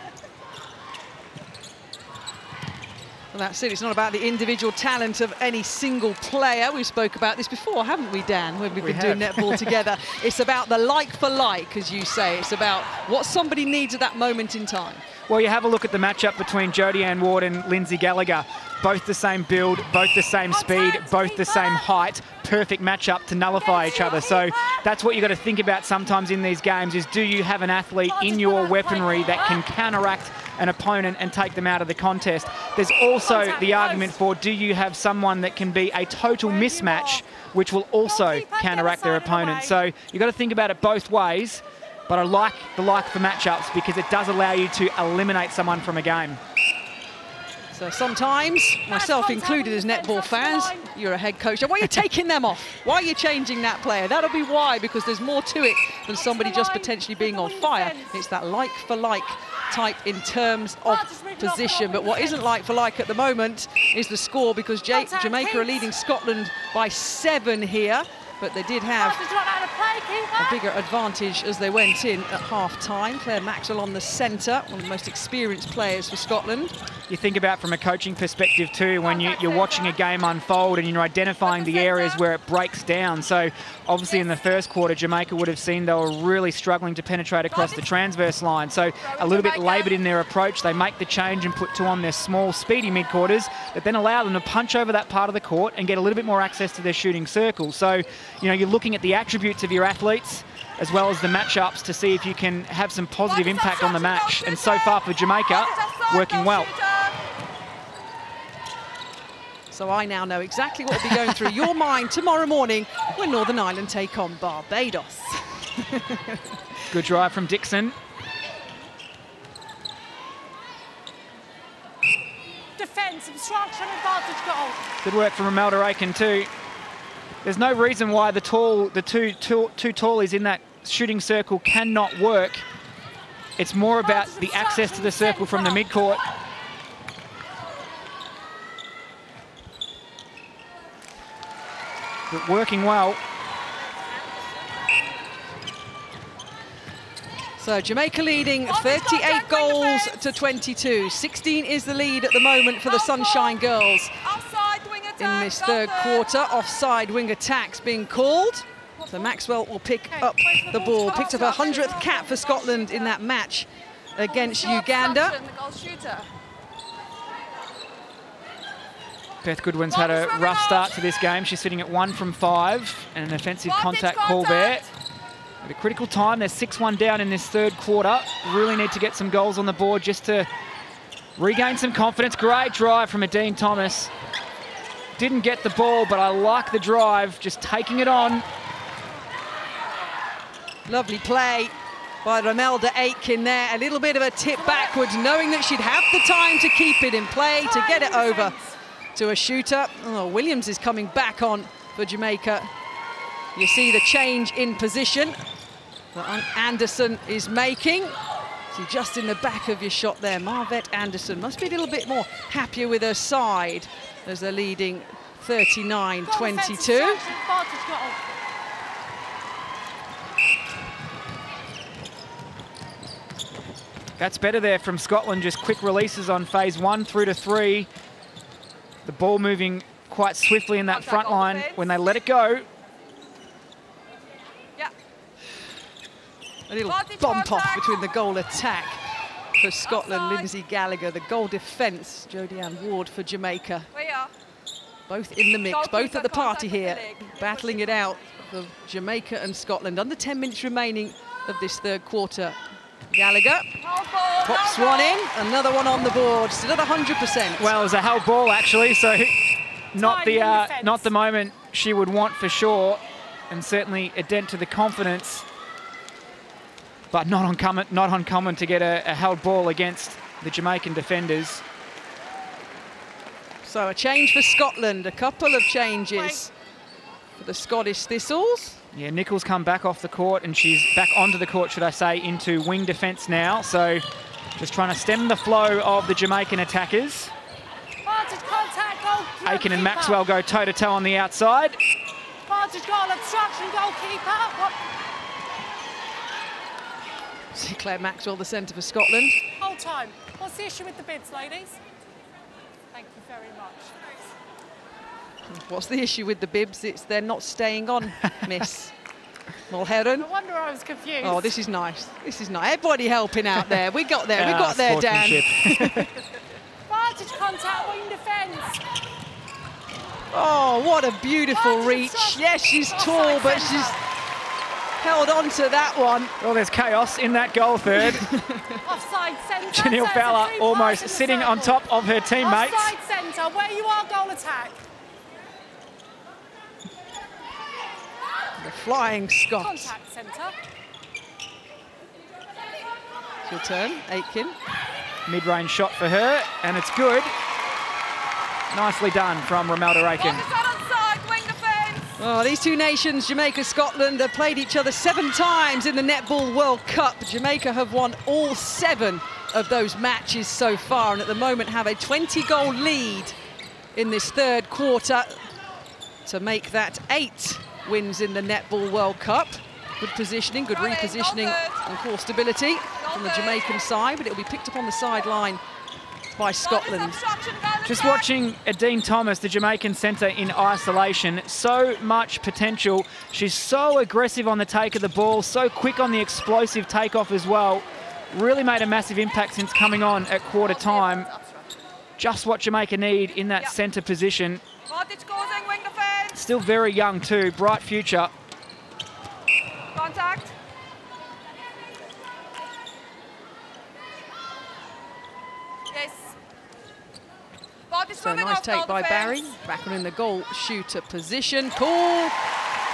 Well, that's it. It's not about the individual talent of any single player. We spoke about this before, haven't we, Dan, when we've been doing netball together. It's about the like for like, as you say. It's about what somebody needs at that moment in time. Well, you have a look at the matchup between Jodie Ann Ward and Lindsay Gallagher. Both the same build, both the same speed, both the same height. Perfect matchup to nullify each other. So that's what you've got to think about sometimes in these games is, do you have an athlete in your weaponry that can counteract an opponent and take them out of the contest? There's also the argument for, do you have someone that can be a total mismatch, which will also counteract their opponent? So you've got to think about it both ways. But I like the for matchups because it does allow you to eliminate someone from a game. So sometimes, myself included as netball fans, you're a head coach. Why are you taking them off? Why are you changing that player? That'll be why, because there's more to it than somebody just potentially being on fire. It's that like for like type in terms of position. But what isn't like for like at the moment is the score, because Jamaica are leading Scotland by 7 here. But they did have a bigger advantage as they went in at half-time. Claire Maxwell on the centre, one of the most experienced players for Scotland. You think about from a coaching perspective too, when you're watching a game unfold and you're identifying the areas where it breaks down. So obviously in the first quarter, Jamaica would have seen they were really struggling to penetrate across the transverse line. So a little bit laboured in their approach. They make the change and put 2 on their small, speedy mid-quarters that then allow them to punch over that part of the court and get a little bit more access to their shooting circle. So, you know, you're looking at the attributes of your athletes as well as the matchups to see if you can have some positive impact on the match. And so far for Jamaica, working well. So I now know exactly what will be going through your mind tomorrow morning when Northern Ireland take on Barbados. Good drive from Dixon. Defence, obstruction, advantage goal. Good work from Imelda Aiken too. There's no reason why the two tallies in that shooting circle cannot work. It's more about the access to the circle from the midcourt. But working well. So Jamaica leading 38 goals to 22. 16 is the lead at the moment for the Sunshine Girls. In this third quarter, offside wing attacks being called. So Maxwell will pick up the ball. Picked up her 100th cap for Scotland in that match against Uganda. Beth Goodwin's had a rough start to this game. She's sitting at 1 from 5 and an offensive contact call there. At a critical time, they're 6-1 down in this third quarter. Really need to get some goals on the board just to regain some confidence. Great drive from Adine Thomas. Didn't get the ball, but I like the drive, just taking it on. Lovely play by Imelda Aiken there. A little bit of a tip backwards, knowing that she'd have the time to keep it in play, to get it over to a shooter. Oh, Williams is coming back on for Jamaica. You see the change in position that Anderson is making. See, just in the back of your shot there, Marvette Anderson must be a little bit more happier with her side as they're leading 39-22. That's better there from Scotland, just quick releases on phase 1 through to 3. The ball moving quite swiftly in that front line when they let it go. A little bump off between the goal attack for Scotland, Lindsay Gallagher. The goal defence, Jodie Ann Ward for Jamaica. Both in the mix, both at the party here, battling it out for Jamaica and Scotland. Under 10 minutes remaining of this third quarter. Gallagher pops one in, another one on the board, still at 100%. Well, it was a held ball actually, so not the moment she would want for sure, and certainly a dent to the confidence. But not uncommon to get a held ball against the Jamaican defenders. So a change for Scotland, a couple of changes for the Scottish Thistles. Yeah, Nichols come back off the court, and she's back onto the court, should I say, into wing defence now. So just trying to stem the flow of the Jamaican attackers. Aiken and Maxwell go toe-to-toe on the outside. Advantage goal, obstruction, goalkeeper. What? See Claire Maxwell, the centre for Scotland. Whole time. What's the issue with the bibs, ladies? Thank you very much. What's the issue with the bibs? It's they're not staying on, Miss Mulherron. No wonder I was confused. Oh, this is nice. This is nice. Everybody helping out there. We got there. We got there, Dan. Advantage contact, wing defence. Oh, what a beautiful reach. Yes, she's tall, but she's held on to that one. Well, there's chaos in that goal third. Offside centre. Janelle Fowler almost sitting on top of her teammates. Offside centre, where you are, goal attack. The Flying Scots. Contact centre. It's your turn, Aitken. Mid-range shot for her, and it's good. Nicely done from Romelda Aiken. Oh, these two nations, Jamaica, Scotland, have played each other 7 times in the Netball World Cup. Jamaica have won all 7 of those matches so far, and at the moment have a 20-goal lead in this third quarter to make that 8 wins in the Netball World Cup. Good positioning, good repositioning and core stability from the Jamaican side, but it'll be picked up on the sideline by Scotland. Just watching Adine Thomas, the Jamaican centre, in isolation. So much potential. She's so aggressive on the take of the ball, so quick on the explosive takeoff as well. Really made a massive impact since coming on at quarter time. Just what Jamaica need in that centre position. Still very young too, bright future. Contact. Yes. So nice take by Barry. Back on in the goal shooter position. Cool.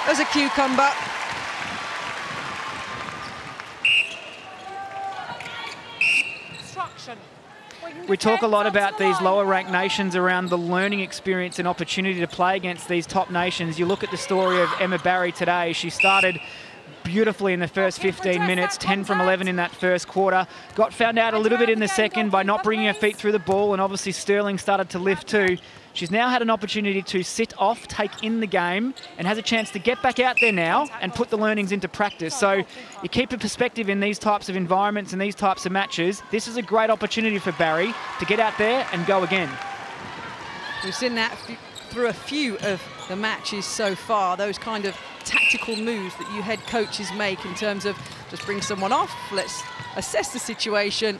There's a cucumber. Obstruction. We talk a lot about these lower ranked nations around the learning experience and opportunity to play against these top nations. You look at the story of Emma Barry today. She started beautifully in the first 15 minutes, 10 from 11 in that first quarter. Got found out a little bit in the second by not bringing her feet through the ball, and obviously Sterling started to lift too. She's now had an opportunity to sit off, take in the game, and has a chance to get back out there now and put the learnings into practice. So you keep a perspective in these types of environments and these types of matches. This is a great opportunity for Barry to get out there and go again. We've seen that through a few of the matches so far, those kind of tactical moves that you head coaches make in terms of just bring someone off, let's assess the situation,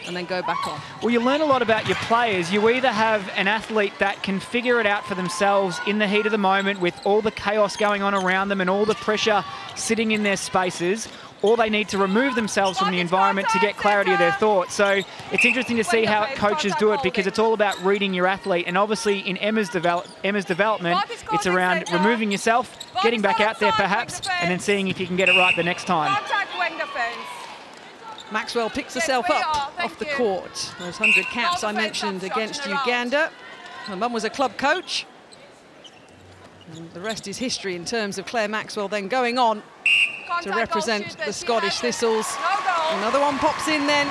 and then go back on. Well, you learn a lot about your players. You either have an athlete that can figure it out for themselves in the heat of the moment with all the chaos going on around them and all the pressure sitting in their spaces, or they need to remove themselves from the environment to get clarity of their thoughts. So it's interesting to see how coaches do it, because it's all about reading your athlete. And obviously in Emma's development, it's around removing yourself, getting back out there perhaps, and then seeing if you can get it right the next time. Maxwell picks herself up off the court. Those 100 caps I mentioned against Uganda. Her mum was a club coach. And the rest is history in terms of Claire Maxwell then going on to represent the Scottish Thistles. Another one pops in then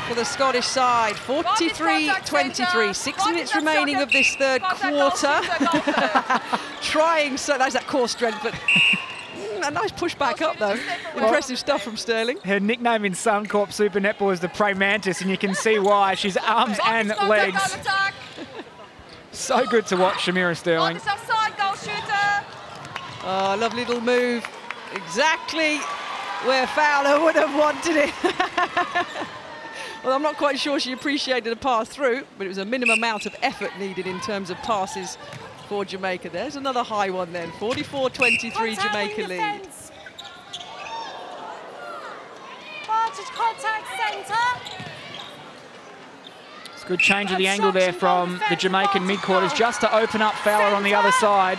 for the Scottish side. 43-23, 6 minutes remaining of this third quarter. Trying, so that's that core strength, but a nice push back up though. Impressive stuff from Sterling. Her nickname in Suncorp Super Netball is the Prey Mantis, and you can see why. She's arms and legs. So good to watch, Shamira Sterling. Oh, lovely little move. Exactly where Fowler would have wanted it. Well, I'm not quite sure she appreciated a pass through, but it was a minimum amount of effort needed in terms of passes for Jamaica. There's another high one then. 44-23 Jamaica lead. Contact centre. It's a good change of the angle there from the Jamaican mid-quarters just to open up Fowler on the other side.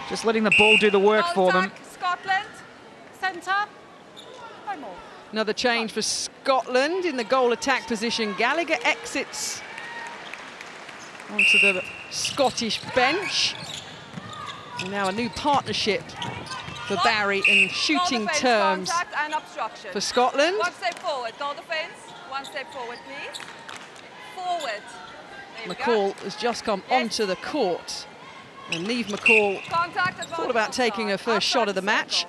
Just letting the ball do the work for them. Scotland. Centre. No more. Another change for Scotland in the goal attack position. Gallagher exits onto the Scottish bench. And now a new partnership for Barry in shooting terms for Scotland. One step forward, goal defence. One step forward, please. Forward. McCall has just come onto the court And Niamh McCall Contact thought about taking her first shot of the match.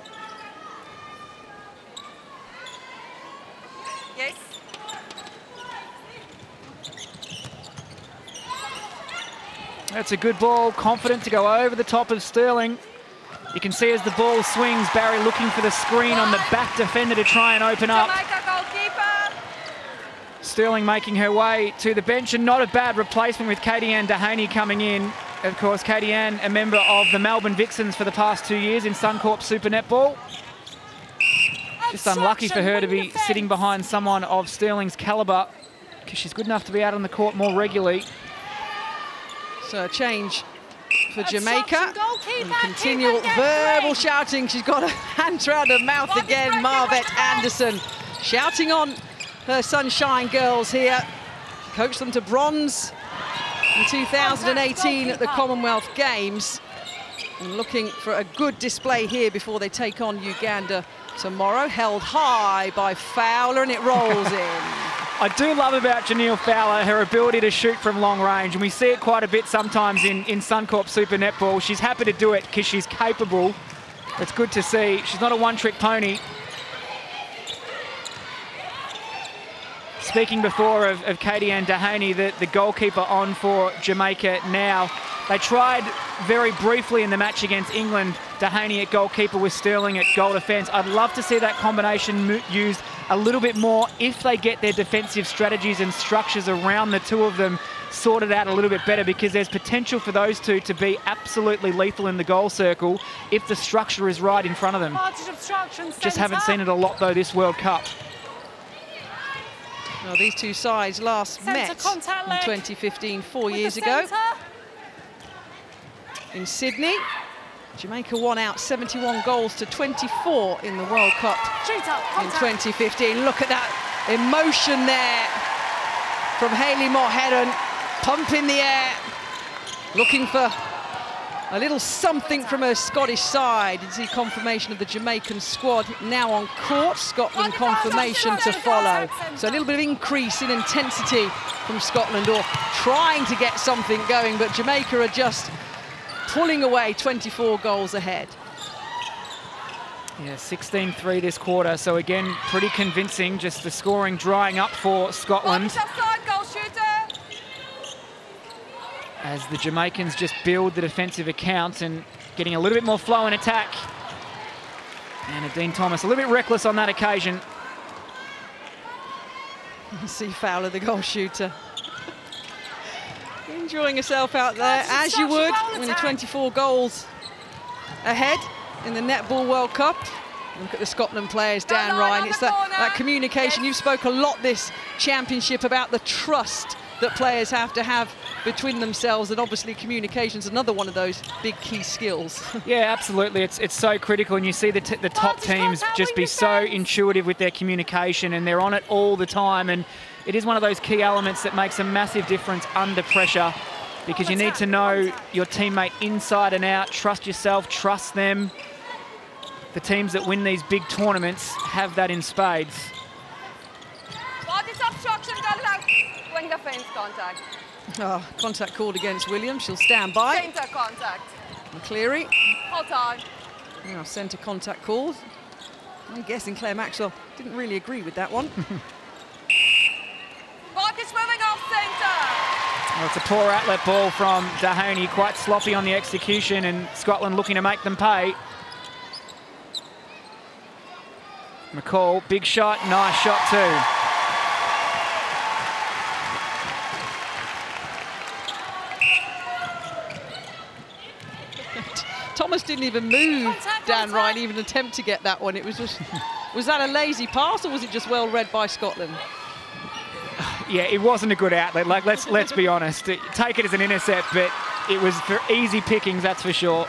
Yes. That's a good ball, confident to go over the top of Sterling. You can see as the ball swings, Barry looking for the screen on the back defender to try and open up. Jamaica goalkeeper. Sterling making her way to the bench, and not a bad replacement with Katie-Anne Dehaney coming in. Of course, Katie-Anne, a member of the Melbourne Vixens for the past 2 years in Suncorp Super Netball. Just unlucky for her to be sitting behind someone of Sterling's calibre, because she's good enough to be out on the court more regularly. So a change for Jamaica. And continual verbal shouting. She's got her hands around her mouth again. Marvette Anderson shouting on her Sunshine Girls here. She coached them to bronze in 2018 at the Commonwealth Games. And looking for a good display here before they take on Uganda tomorrow. Held high by Fowler, and it rolls in. I do love about Janelle Fowler, her ability to shoot from long range, and we see it quite a bit sometimes in Suncorp Super Netball. She's happy to do it because she's capable. It's good to see. She's not a one-trick pony. Speaking before of Katie-Anne Dehaney, the goalkeeper on for Jamaica now. They tried very briefly in the match against England, Dehaney at goalkeeper with Sterling at goal defence. I'd love to see that combination used a little bit more if they get their defensive strategies and structures around the two of them sorted out a little bit better, because there's potential for those two to be absolutely lethal in the goal circle if the structure is right in front of them. Just haven't seen it a lot though this World Cup. Well, these two sides last met in 2015, 4 years ago, in Sydney. Jamaica won out 71 goals to 24 in the World Cup in 2015. Look at that emotion there from Hayley Moore-Heron, pump in the air, looking for a little something from her Scottish side. You see confirmation of the Jamaican squad now on court. Scotland confirmation to follow. So a little bit of increase in intensity from Scotland, or trying to get something going, but Jamaica are just pulling away 24 goals ahead. Yeah, 16-3 this quarter, so again, pretty convincing, just the scoring drying up for Scotland. As the Jamaicans just build the defensive account and getting a little bit more flow in attack. And Nadine Thomas a little bit reckless on that occasion. You see Fowler, the goal shooter, enjoying herself out there, as you would when you're 24 goals ahead in the Netball World Cup. Look at the Scotland players, Dan Ryan. It's that communication. You've spoke a lot this championship about the trust that players have to have between themselves, and obviously communication's another one of those big key skills. Yeah, absolutely. It's so critical, and you see the top teams just be so intuitive with their communication, and they're on it all the time, and it is one of those key elements that makes a massive difference under pressure, because you need to know your teammate inside and out, trust yourself, trust them. The teams that win these big tournaments have that in spades. Wing defense contact. Oh, contact called against Williams. She'll stand by. Centre contact. McCleary. Hold time. Now centre contact called. I'm guessing Claire Maxwell didn't really agree with that one. Ball is moving off centre. Well, it's a poor outlet ball from Dehaney, quite sloppy on the execution, and Scotland looking to make them pay. McCall, big shot, nice shot too. Thomas didn't even move, Dan Ryan, even attempt to get that one. It was just, was that a lazy pass, or was it just well read by Scotland? Yeah, it wasn't a good outlet. Like, let's be honest. Take it as an intercept, but it was for easy pickings, that's for sure.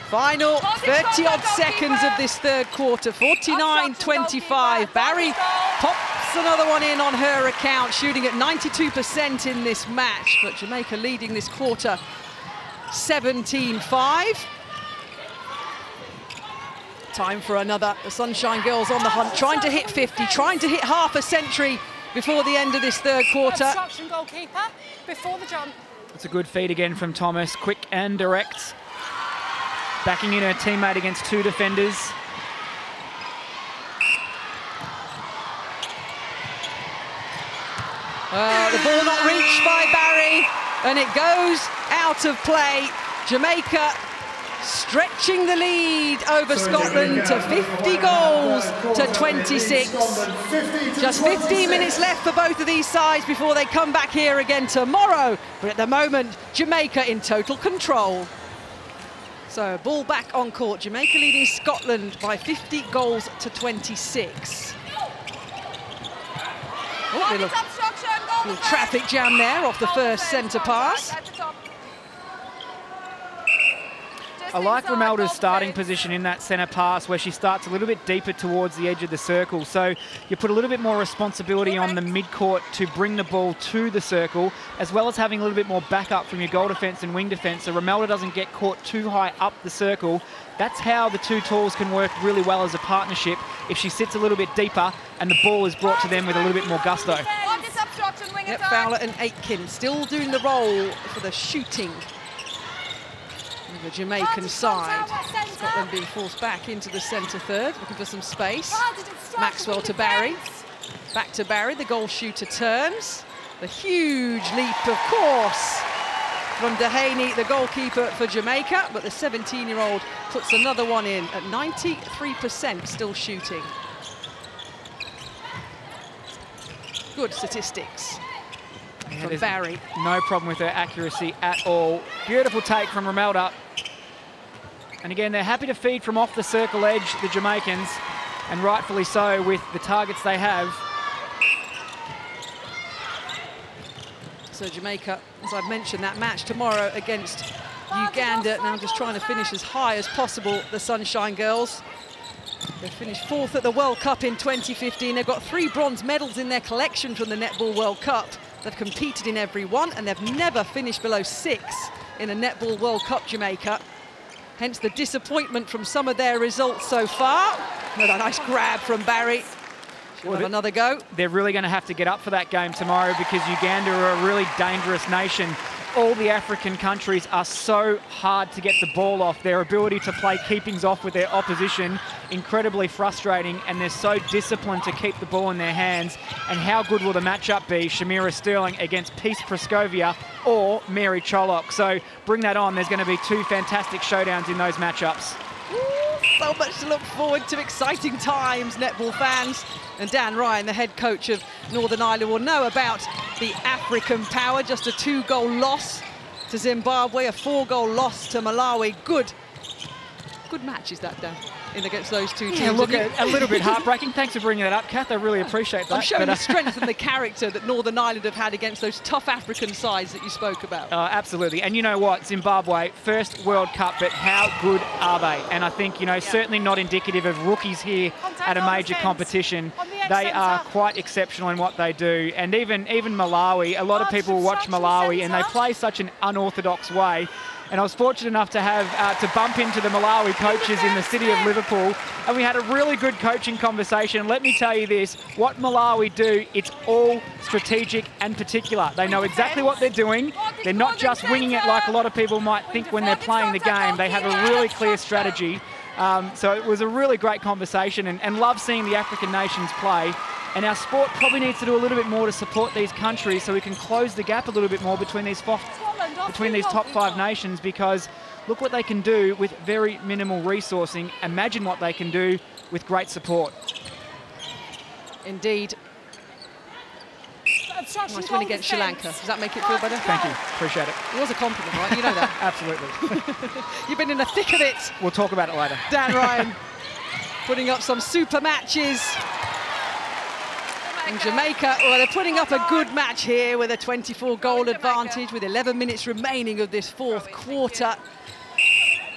Final 30-odd seconds of this third quarter, 49-25. Barry pops another one in on her account, shooting at 92% in this match, but Jamaica leading this quarter 17-5. Time for another. The Sunshine Girls on the hunt, trying to hit 50, trying to hit half a century before the end of this third quarter. Obstruction goalkeeper before the jump. It's a good feed again from Thomas, quick and direct. Backing in her teammate against two defenders. The ball not reached by Barry, and it goes out of play. Jamaica stretching the lead over Scotland to 50 goals to 26. Just 15 minutes left for both of these sides before they come back here again tomorrow. But at the moment, Jamaica in total control. So, ball back on court. Jamaica leading Scotland by 50 goals to 26. Oh, little traffic jam there off the first centre pass. I like Romelda's starting position in that centre pass where she starts a little bit deeper towards the edge of the circle. So you put a little bit more responsibility on the mid-court to bring the ball to the circle, as well as having a little bit more backup from your goal defence and wing defence, so Romelda doesn't get caught too high up the circle. That's how the two talls can work really well as a partnership, if she sits a little bit deeper and the ball is brought to them with a little bit more gusto. Yep, Fowler and Aitken still doing the role for the shooting. The Jamaican side. Scotland being forced back into the centre third, looking for some space. Maxwell to Barry. Back to Barry, the goal shooter turns. The huge leap, of course, from Dehaney, the goalkeeper for Jamaica, but the 17-year-old puts another one in at 93% still shooting. Good statistics. From Barry. No problem with her accuracy at all. Beautiful take from Romelda. And again, they're happy to feed from off the circle edge, the Jamaicans, and rightfully so with the targets they have. So Jamaica, as I've mentioned, that match tomorrow against Uganda, now just trying to finish as high as possible, the Sunshine Girls. They finished 4th at the World Cup in 2015. They've got 3 bronze medals in their collection from the Netball World Cup. They've competed in every one, and they've never finished below 6 in a Netball World Cup, Jamaica. Hence the disappointment from some of their results so far. Another nice grab from Barry. She'll have another go. They're really going to have to get up for that game tomorrow because Uganda are a really dangerous nation. All the African countries are so hard to get the ball off. Their ability to play keepings off with their opposition, incredibly frustrating, and they're so disciplined to keep the ball in their hands. And how good will the matchup be? Shamira Sterling against Peace Praskovia or Mary Cholok. So bring that on. There's going to be 2 fantastic showdowns in those matchups. So much to look forward to, exciting times, netball fans. And Dan Ryan, the head coach of Northern Ireland, will know about the African power. Just a 2-goal loss to Zimbabwe, a 4-goal loss to Malawi. Good match is that, Dan, in against those two teams. Yeah, look, a little bit heartbreaking. Thanks for bringing that up, Kath. I really appreciate that. I'm showing the strength and the character that Northern Ireland have had against those tough African sides that you spoke about. Absolutely. And you know what? Zimbabwe, first World Cup, but how good are they? And I think, you know, certainly not indicative of rookies here at a major competition. They are quite exceptional in what they do. And even Malawi, a lot of people watch Malawi and they play such an unorthodox way. And I was fortunate enough to have to bump into the Malawi coaches in the city of Liverpool, and we had a really good coaching conversation. Let me tell you this, what Malawi do, it's all strategic and particular. They know exactly what they're doing. They're not just winging it like a lot of people might think when they're playing the game. They have a really clear strategy. So it was a really great conversation, and love seeing the African nations play. And our sport probably needs to do a little bit more to support these countries so we can close the gap a little bit more between these top 5 nations, because look what they can do with very minimal resourcing. Imagine what they can do with great support. Indeed. Nice win against Sri Lanka. Does that make it feel better? Thank you. Appreciate it. It was a compliment, right? You know that. Absolutely. You've been in the thick of it. We'll talk about it later. Dan Ryan putting up some super matches. And Jamaica, well, they're putting up a good match here with a 24-goal advantage with 11 minutes remaining of this 4th quarter.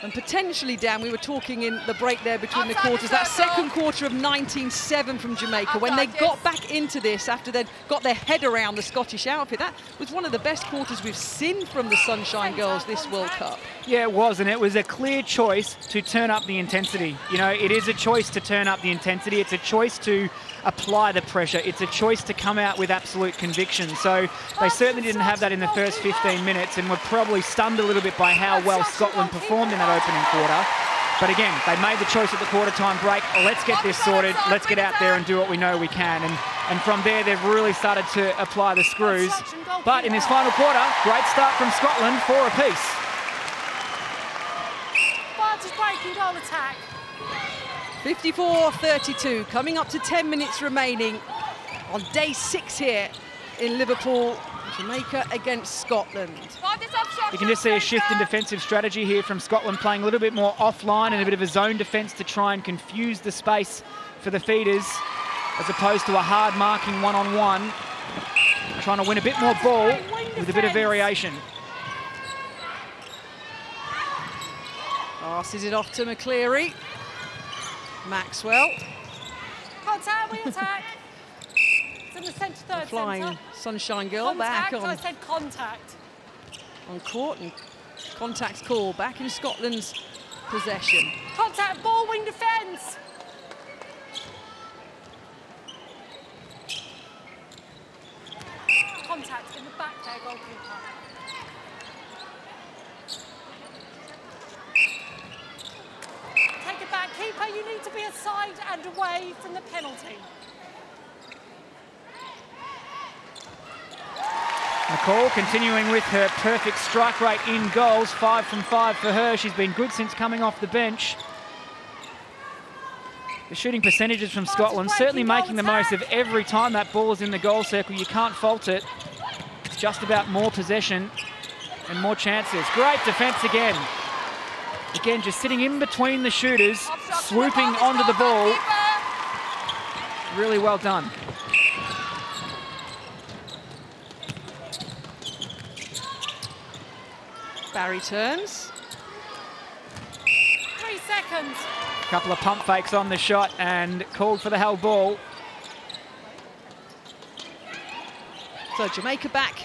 And potentially, Dan, we were talking in the break there between the quarters, that second quarter of 19-7 from Jamaica, when they got back into this after they'd got their head around the Scottish outfit. That was one of the best quarters we've seen from the Sunshine Girls this World Cup. Yeah, it was, and it was a clear choice to turn up the intensity. You know, it is a choice to turn up the intensity. It's a choice to apply the pressure. It's a choice to come out with absolute conviction. So they certainly didn't have that in the first 15 minutes and were probably stunned a little bit by how well Scotland performed in that opening quarter. But again, they made the choice at the quarter-time break. Let's get this sorted. Let's get out there and do what we know we can. And from there, they've really started to apply the screws. But in this final quarter, great start from Scotland, 4 apiece. Advantage breaking goal attack. 54-32, coming up to 10 minutes remaining on day 6 here in Liverpool. Jamaica against Scotland. You can just see a shift in defensive strategy here from Scotland, playing a little bit more offline and a bit of a zone defence to try and confuse the space for the feeders, as opposed to a hard marking one-on-one, trying to win a bit more ball with a bit of variation. Passes it off to McCleary. Maxwell. Contact, we attack. It's in the centre third Flying centre. Sunshine Girl Contact, back I said contact. on court, and contact's call back in Scotland's possession. Contact, ball, wing defence. Contact in the back there, goalkeeper. Take it back, keeper, you need to be aside and away from the penalty. McCall continuing with her perfect strike rate in goals, 5 from 5 for her. She's been good since coming off the bench. The shooting percentages from Scotland certainly making the most of every time that ball is in the goal circle. You can't fault it. It's just about more possession and more chances. Great defence again. Again, just sitting in between the shooters, swooping onto the ball. Really well done. Barry turns. 3 seconds. A couple of pump fakes on the shot and called for the held ball. So Jamaica back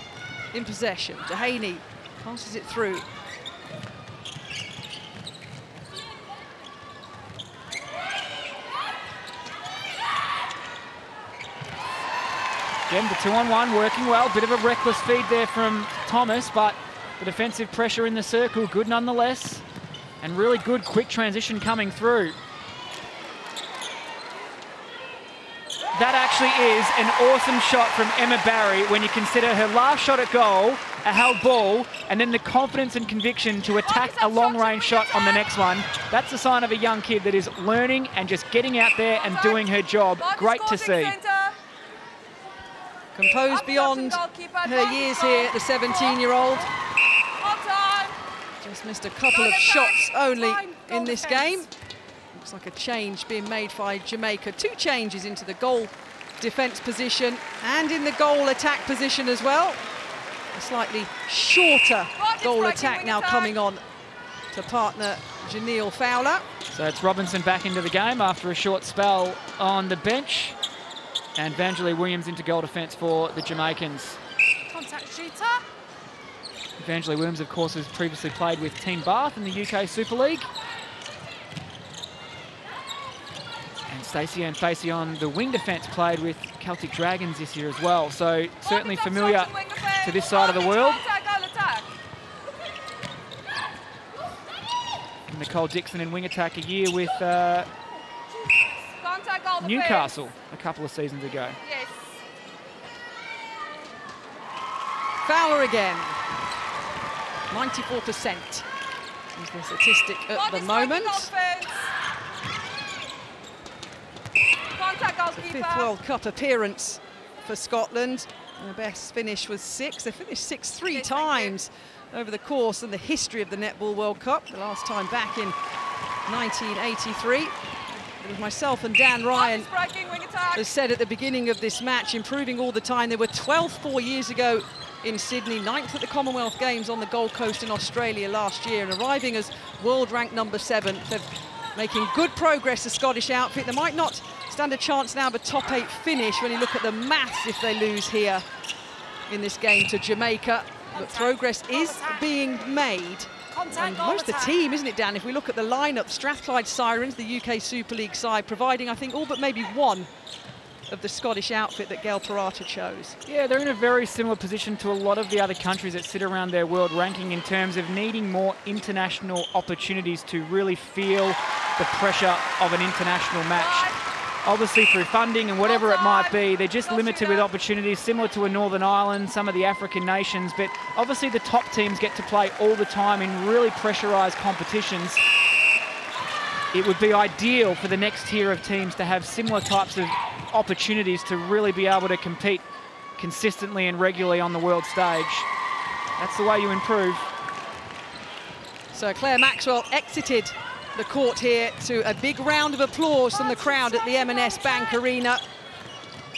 in possession. Dehaney passes it through. Again, the 2-on-1 working well. Bit of a reckless feed there from Thomas, but the defensive pressure in the circle, good nonetheless. And really good quick transition coming through. That actually is an awesome shot from Emma Barry when you consider her last shot at goal, a held ball, and then the confidence and conviction to attack a long-range shot on the next one. That's a sign of a young kid that is learning and just getting out there and doing her job. Great to see. Composed beyond her years here, the 17-year-old. Just missed a couple of shots only in this game. Looks like a change being made by Jamaica. 2 changes into the goal defence position and in the goal attack position as well. A slightly shorter goal attack now coming on to partner Janelle Fowler. So it's Robinson back into the game after a short spell on the bench. And Vangelie Williams into goal defence for the Jamaicans. Contact shooter. Vangelie Williams, of course, has previously played with Team Bath in the UK Super League. And Stacey and Facey on the wing defence played with Celtic Dragons this year as well. So certainly familiar to this side of the world. And Nicole Dixon in wing attack a year with Newcastle a couple of seasons ago. Yes. Fowler again. 94% is the statistic at the moment. It's the 5th World Cup appearance for Scotland. Their best finish was 6. They finished 6 3 times over the course and the history of the Netball World Cup. The last time back in 1983. It was myself and Dan Ryan has said at the beginning of this match, improving all the time. They were 12th 4 years ago in Sydney, 9th at the Commonwealth Games on the Gold Coast in Australia last year, and arriving as world ranked number 7th. They're making good progress, the Scottish outfit. They might not stand a chance now of a top 8 finish when you look at the maths if they lose here in this game to Jamaica. But progress is being made. And most of the team, isn't it, Dan? If we look at the lineup, Strathclyde Sirens, the UK Super League side, providing, I think, all but maybe one of the Scottish outfit that Gail Parata chose. Yeah, they're in a very similar position to a lot of the other countries that sit around their world ranking in terms of needing more international opportunities to really feel the pressure of an international match. Obviously through funding and whatever it might be, they're just limited with opportunities similar to a Northern Ireland, some of the African nations, but obviously the top teams get to play all the time in really pressurised competitions. It would be ideal for the next tier of teams to have similar types of opportunities to really be able to compete consistently and regularly on the world stage. That's the way you improve. So Claire Maxwell exited the court here to a big round of applause from the crowd at the M&S Bank Arena.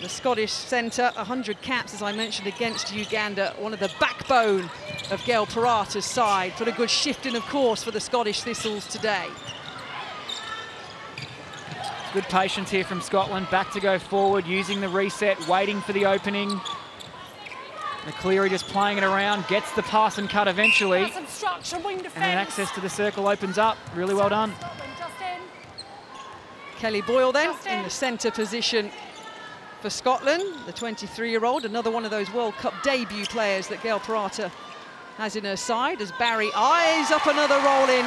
The Scottish centre, 100 caps, as I mentioned, against Uganda, one of the backbone of Gail Parata's side. Put a good shift in, of course, for the Scottish Thistles today. Good patience here from Scotland, back to go forward, using the reset, waiting for the opening. McCleary just playing it around, gets the pass and cut eventually. And then access to the circle opens up. Really well done. Kelly Boyle then in the centre position for Scotland, the 23-year-old, another one of those World Cup debut players that Gail Parata has in her side, as Barry eyes up another roll in.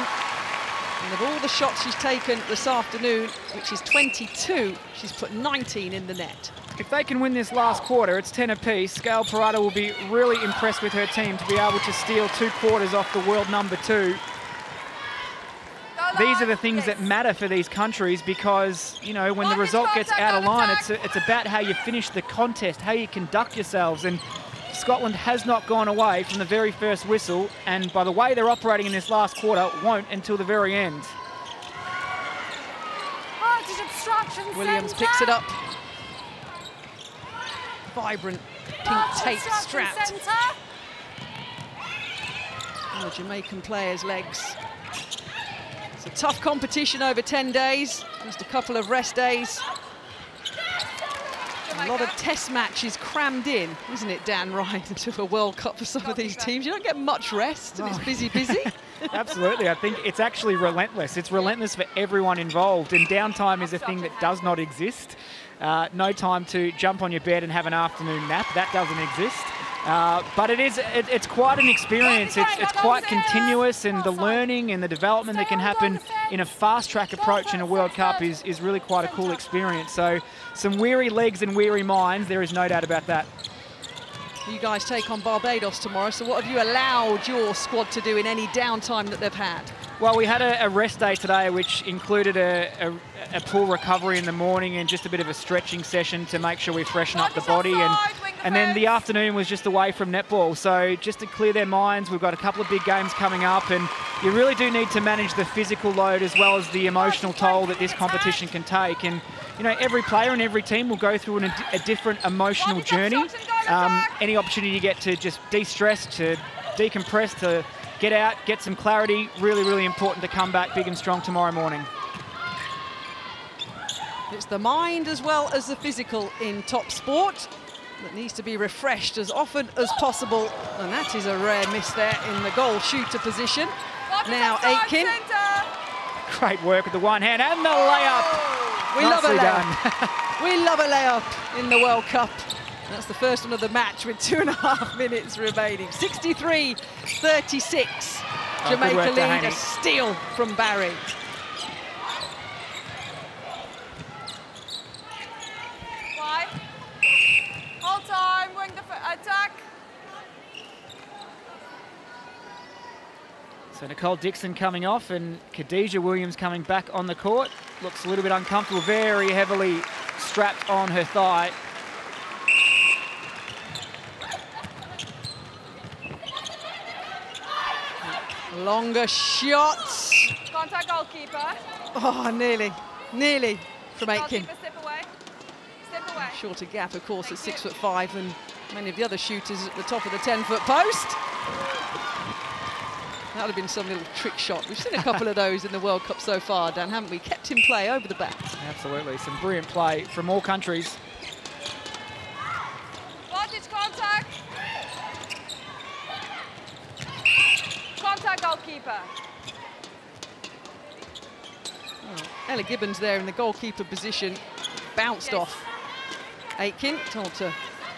And of all the shots she's taken this afternoon, which is 22, she's put 19 in the net. If they can win this last quarter, it's 10 apiece. Gail Parata will be really impressed with her team to be able to steal 2 quarters off the world number 2. These are the things that matter for these countries because, you know, when the result gets out of line, it's about how you finish the contest, how you conduct yourselves. And Scotland has not gone away from the very first whistle, and by the way they're operating in this last quarter, won't until the very end. Williams picks it up. Vibrant pink tape strapped on the Jamaican players' legs. It's a tough competition over 10 days, just a couple of rest days. A lot of test matches crammed in, isn't it, Dan, right, into a World Cup for some of these teams? You don't get much rest, and it's busy. Absolutely. I think it's actually relentless. It's relentless for everyone involved, and downtime is a thing that does not exist. No time to jump on your bed and have an afternoon nap. That doesn't exist. But it's quite an experience. It's quite continuous, and the learning and the development that can happen in a fast-track approach in a World Cup is really quite a cool experience. So some weary legs and weary minds, there is no doubt about that. You guys take on Barbados tomorrow, so what have you allowed your squad to do in any downtime that they've had? Well, we had a rest day today, which included a pool recovery in the morning and just a bit of a stretching session to make sure we freshen up the body. And then the afternoon was just away from netball. So just to clear their minds, we've got a couple of big games coming up, and you really do need to manage the physical load as well as the emotional toll that this competition can take. And, you know, every player and every team will go through a different emotional journey. Any opportunity you get to just de-stress, to decompress, to get out, get some clarity, really, really important to come back big and strong tomorrow morning. It's the mind as well as the physical in top sport that needs to be refreshed as often as possible. And that is a rare miss there in the goal shooter position. Now Aitken. Great work with the one hand and the layup. We love a layup. We love a layup in the World Cup. That's the first one of the match with 2.5 minutes remaining. 63-36. Jamaica lead, a steal from Barry. Hold time, wing the attack. So Nicole Dixon coming off and Khadijah Williams coming back on the court. Looks a little bit uncomfortable, very heavily strapped on her thigh. Longer shots. Contact goalkeeper. Oh, nearly from Aitken. Step away. Step away. Shorter gap, of course, at 6'5", and many of the other shooters at the top of the 10-foot post. That would have been some little trick shot. We've seen a couple of those in the World Cup so far, Dan, haven't we? Kept in play over the back. Absolutely, some brilliant play from all countries. Vantage contact. Contact goalkeeper. Oh, Ella Gibbons there in the goalkeeper position, bounced off. Aitken told to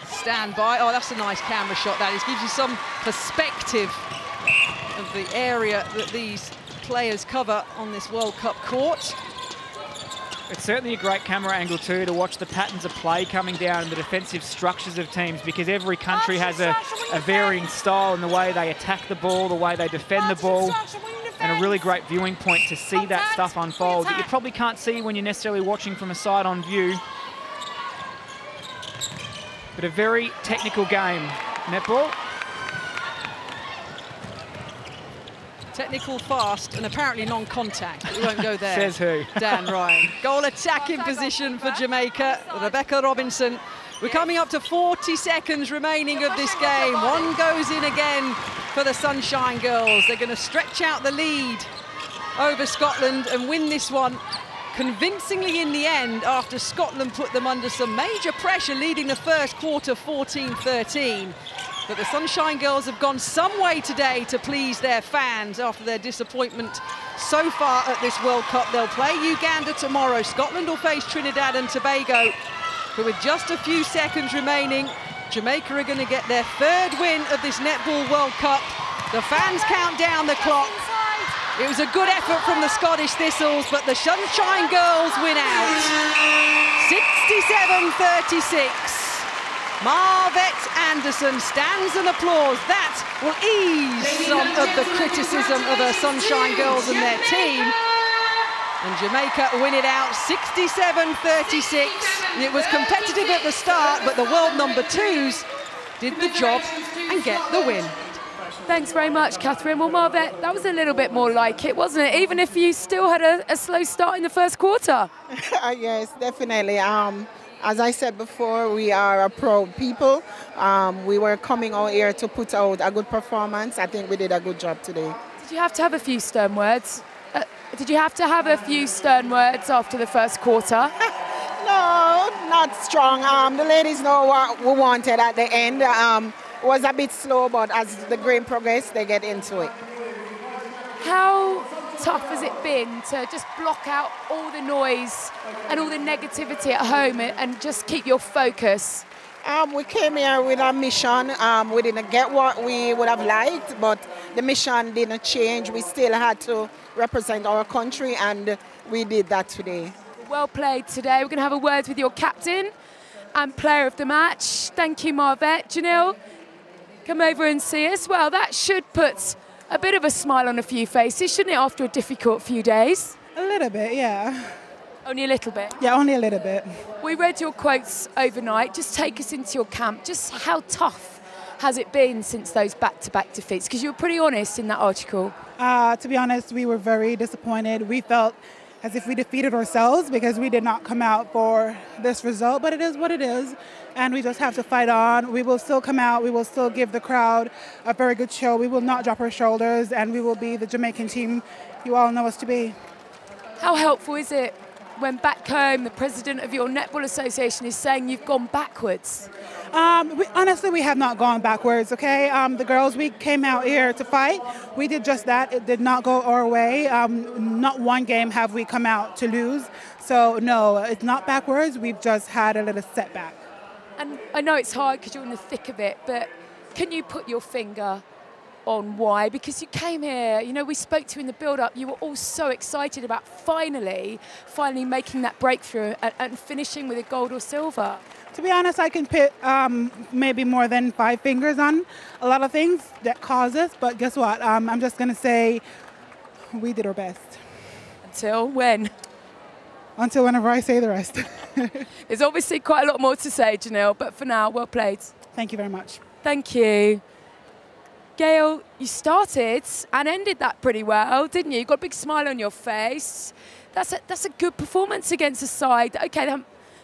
stand by. Oh, that's a nice camera shot, that is. Gives you some perspective of the area that these players cover on this World Cup court. It's certainly a great camera angle too to watch the patterns of play coming down and the defensive structures of teams, because every country has a varying style in the way they attack the ball, the way they defend the ball, and a really great viewing point to see that stuff unfold that you probably can't see when you're necessarily watching from a side-on view. But a very technical game. Netball. Technical, fast, and apparently non-contact. But we won't go there. Says who? Dan Ryan. Goal attacking position for Jamaica. Rebecca Robinson. We're coming up to 40 seconds remaining of this game. One goes in again for the Sunshine Girls. They're going to stretch out the lead over Scotland and win this one convincingly in the end, after Scotland put them under some major pressure, leading the first quarter 14-13. But the Sunshine Girls have gone some way today to please their fans after their disappointment so far at this World Cup. They'll play Uganda tomorrow. Scotland will face Trinidad and Tobago. But with just a few seconds remaining, Jamaica are going to get their third win of this Netball World Cup. The fans count down the clock. It was a good effort from the Scottish Thistles, but the Sunshine Girls win out. 67-36. Marvette Anderson stands and applauds. That will ease some of the criticism of the Sunshine Girls and their team. And Jamaica win it out 67-36. It was competitive at the start, but the world number twos did the job and get the win. Thanks very much, Catherine. Well, Marvette, that was a little bit more like it, wasn't it? Even if you still had a slow start in the first quarter. Yes, definitely. As I said before, we are a proud people. We were coming out here to put out a good performance. I think we did a good job today. Did you have to have a few stern words? Did you have to have a few stern words after the first quarter? No, not strong. The ladies know what we wanted at the end. It was a bit slow, but as the game progressed, they get into it. How tough has it been to just block out all the noise and all the negativity at home and just keep your focus? We came here with a mission. We didn't get what we would have liked, but the mission didn't change. We still had to represent our country, and we did that today. Well played today. We're going to have a word with your captain and player of the match. Thank you, Marvette. Janelle, come over and see us. Well, that should put a bit of a smile on a few faces, shouldn't it, after a difficult few days? A little bit, yeah. Only a little bit? Yeah, only a little bit. We read your quotes overnight. Just take us into your camp. Just how tough has it been since those back-to-back defeats? Because you were pretty honest in that article. To be honest, we were very disappointed. We felt as if we defeated ourselves because we did not come out for this result, but it is what it is, and we just have to fight on. We will still come out. We will still give the crowd a very good show. We will not drop our shoulders, and we will be the Jamaican team you all know us to be. How helpful is it when back home the president of your Netball Association is saying you've gone backwards? Honestly, we have not gone backwards, okay? The girls, we came out here to fight. We did just that. It did not go our way. Not one game have we come out to lose. So, no, it's not backwards. We've just had a little setback. And I know it's hard because you're in the thick of it, but can you put your finger on why? Because you came here, you know, we spoke to you in the build-up, you were all so excited about finally making that breakthrough and finishing with a gold or silver. To be honest, I can put maybe more than 5 fingers on a lot of things that caused us, but guess what? I'm just going to say we did our best. Until when? Until whenever I say the rest. There's obviously quite a lot more to say, Janelle, but for now, well played. Thank you very much. Thank you. Gail, you started and ended that pretty well, didn't you? You got a big smile on your face. That's a good performance against a side. Okay,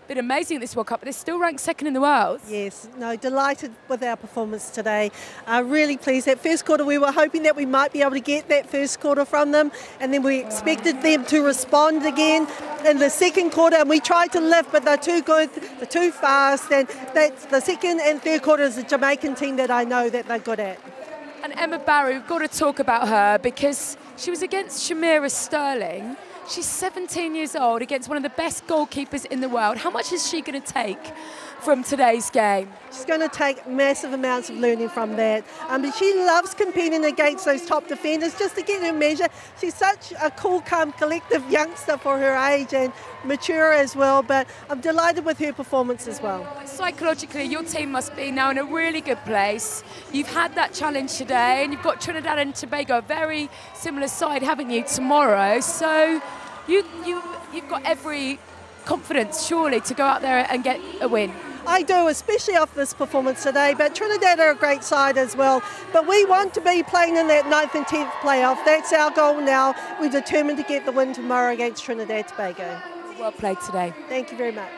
been amazing at this World Cup, but they're still ranked second in the world. Yes, no, delighted with our performance today. Really pleased. That first quarter, we were hoping that we might be able to get that first quarter from them, and then we expected them to respond again in the second quarter, and we tried to lift, but they're too good, they're too fast, and that's the second and third quarter is the Jamaican team that I know that they're good at. And Emma Barry, we've got to talk about her because she was against Shamira Sterling. She's 17 years old against one of the best goalkeepers in the world. How much is she going to take from today's game? She's going to take massive amounts of learning from that. But she loves competing against those top defenders just to get her measure. She's such a cool, calm, collective youngster for her age and mature as well. But I'm delighted with her performance as well. Psychologically, your team must be now in a really good place. You've had that challenge today, and you've got Trinidad and Tobago, a very similar side, haven't you, tomorrow? So you've got every confidence, surely, to go out there and get a win. I do, especially off this performance today, but Trinidad are a great side as well. But we want to be playing in that 9th and 10th playoff. That's our goal now. We're determined to get the win tomorrow against Trinidad and Tobago. Well played today. Thank you very much.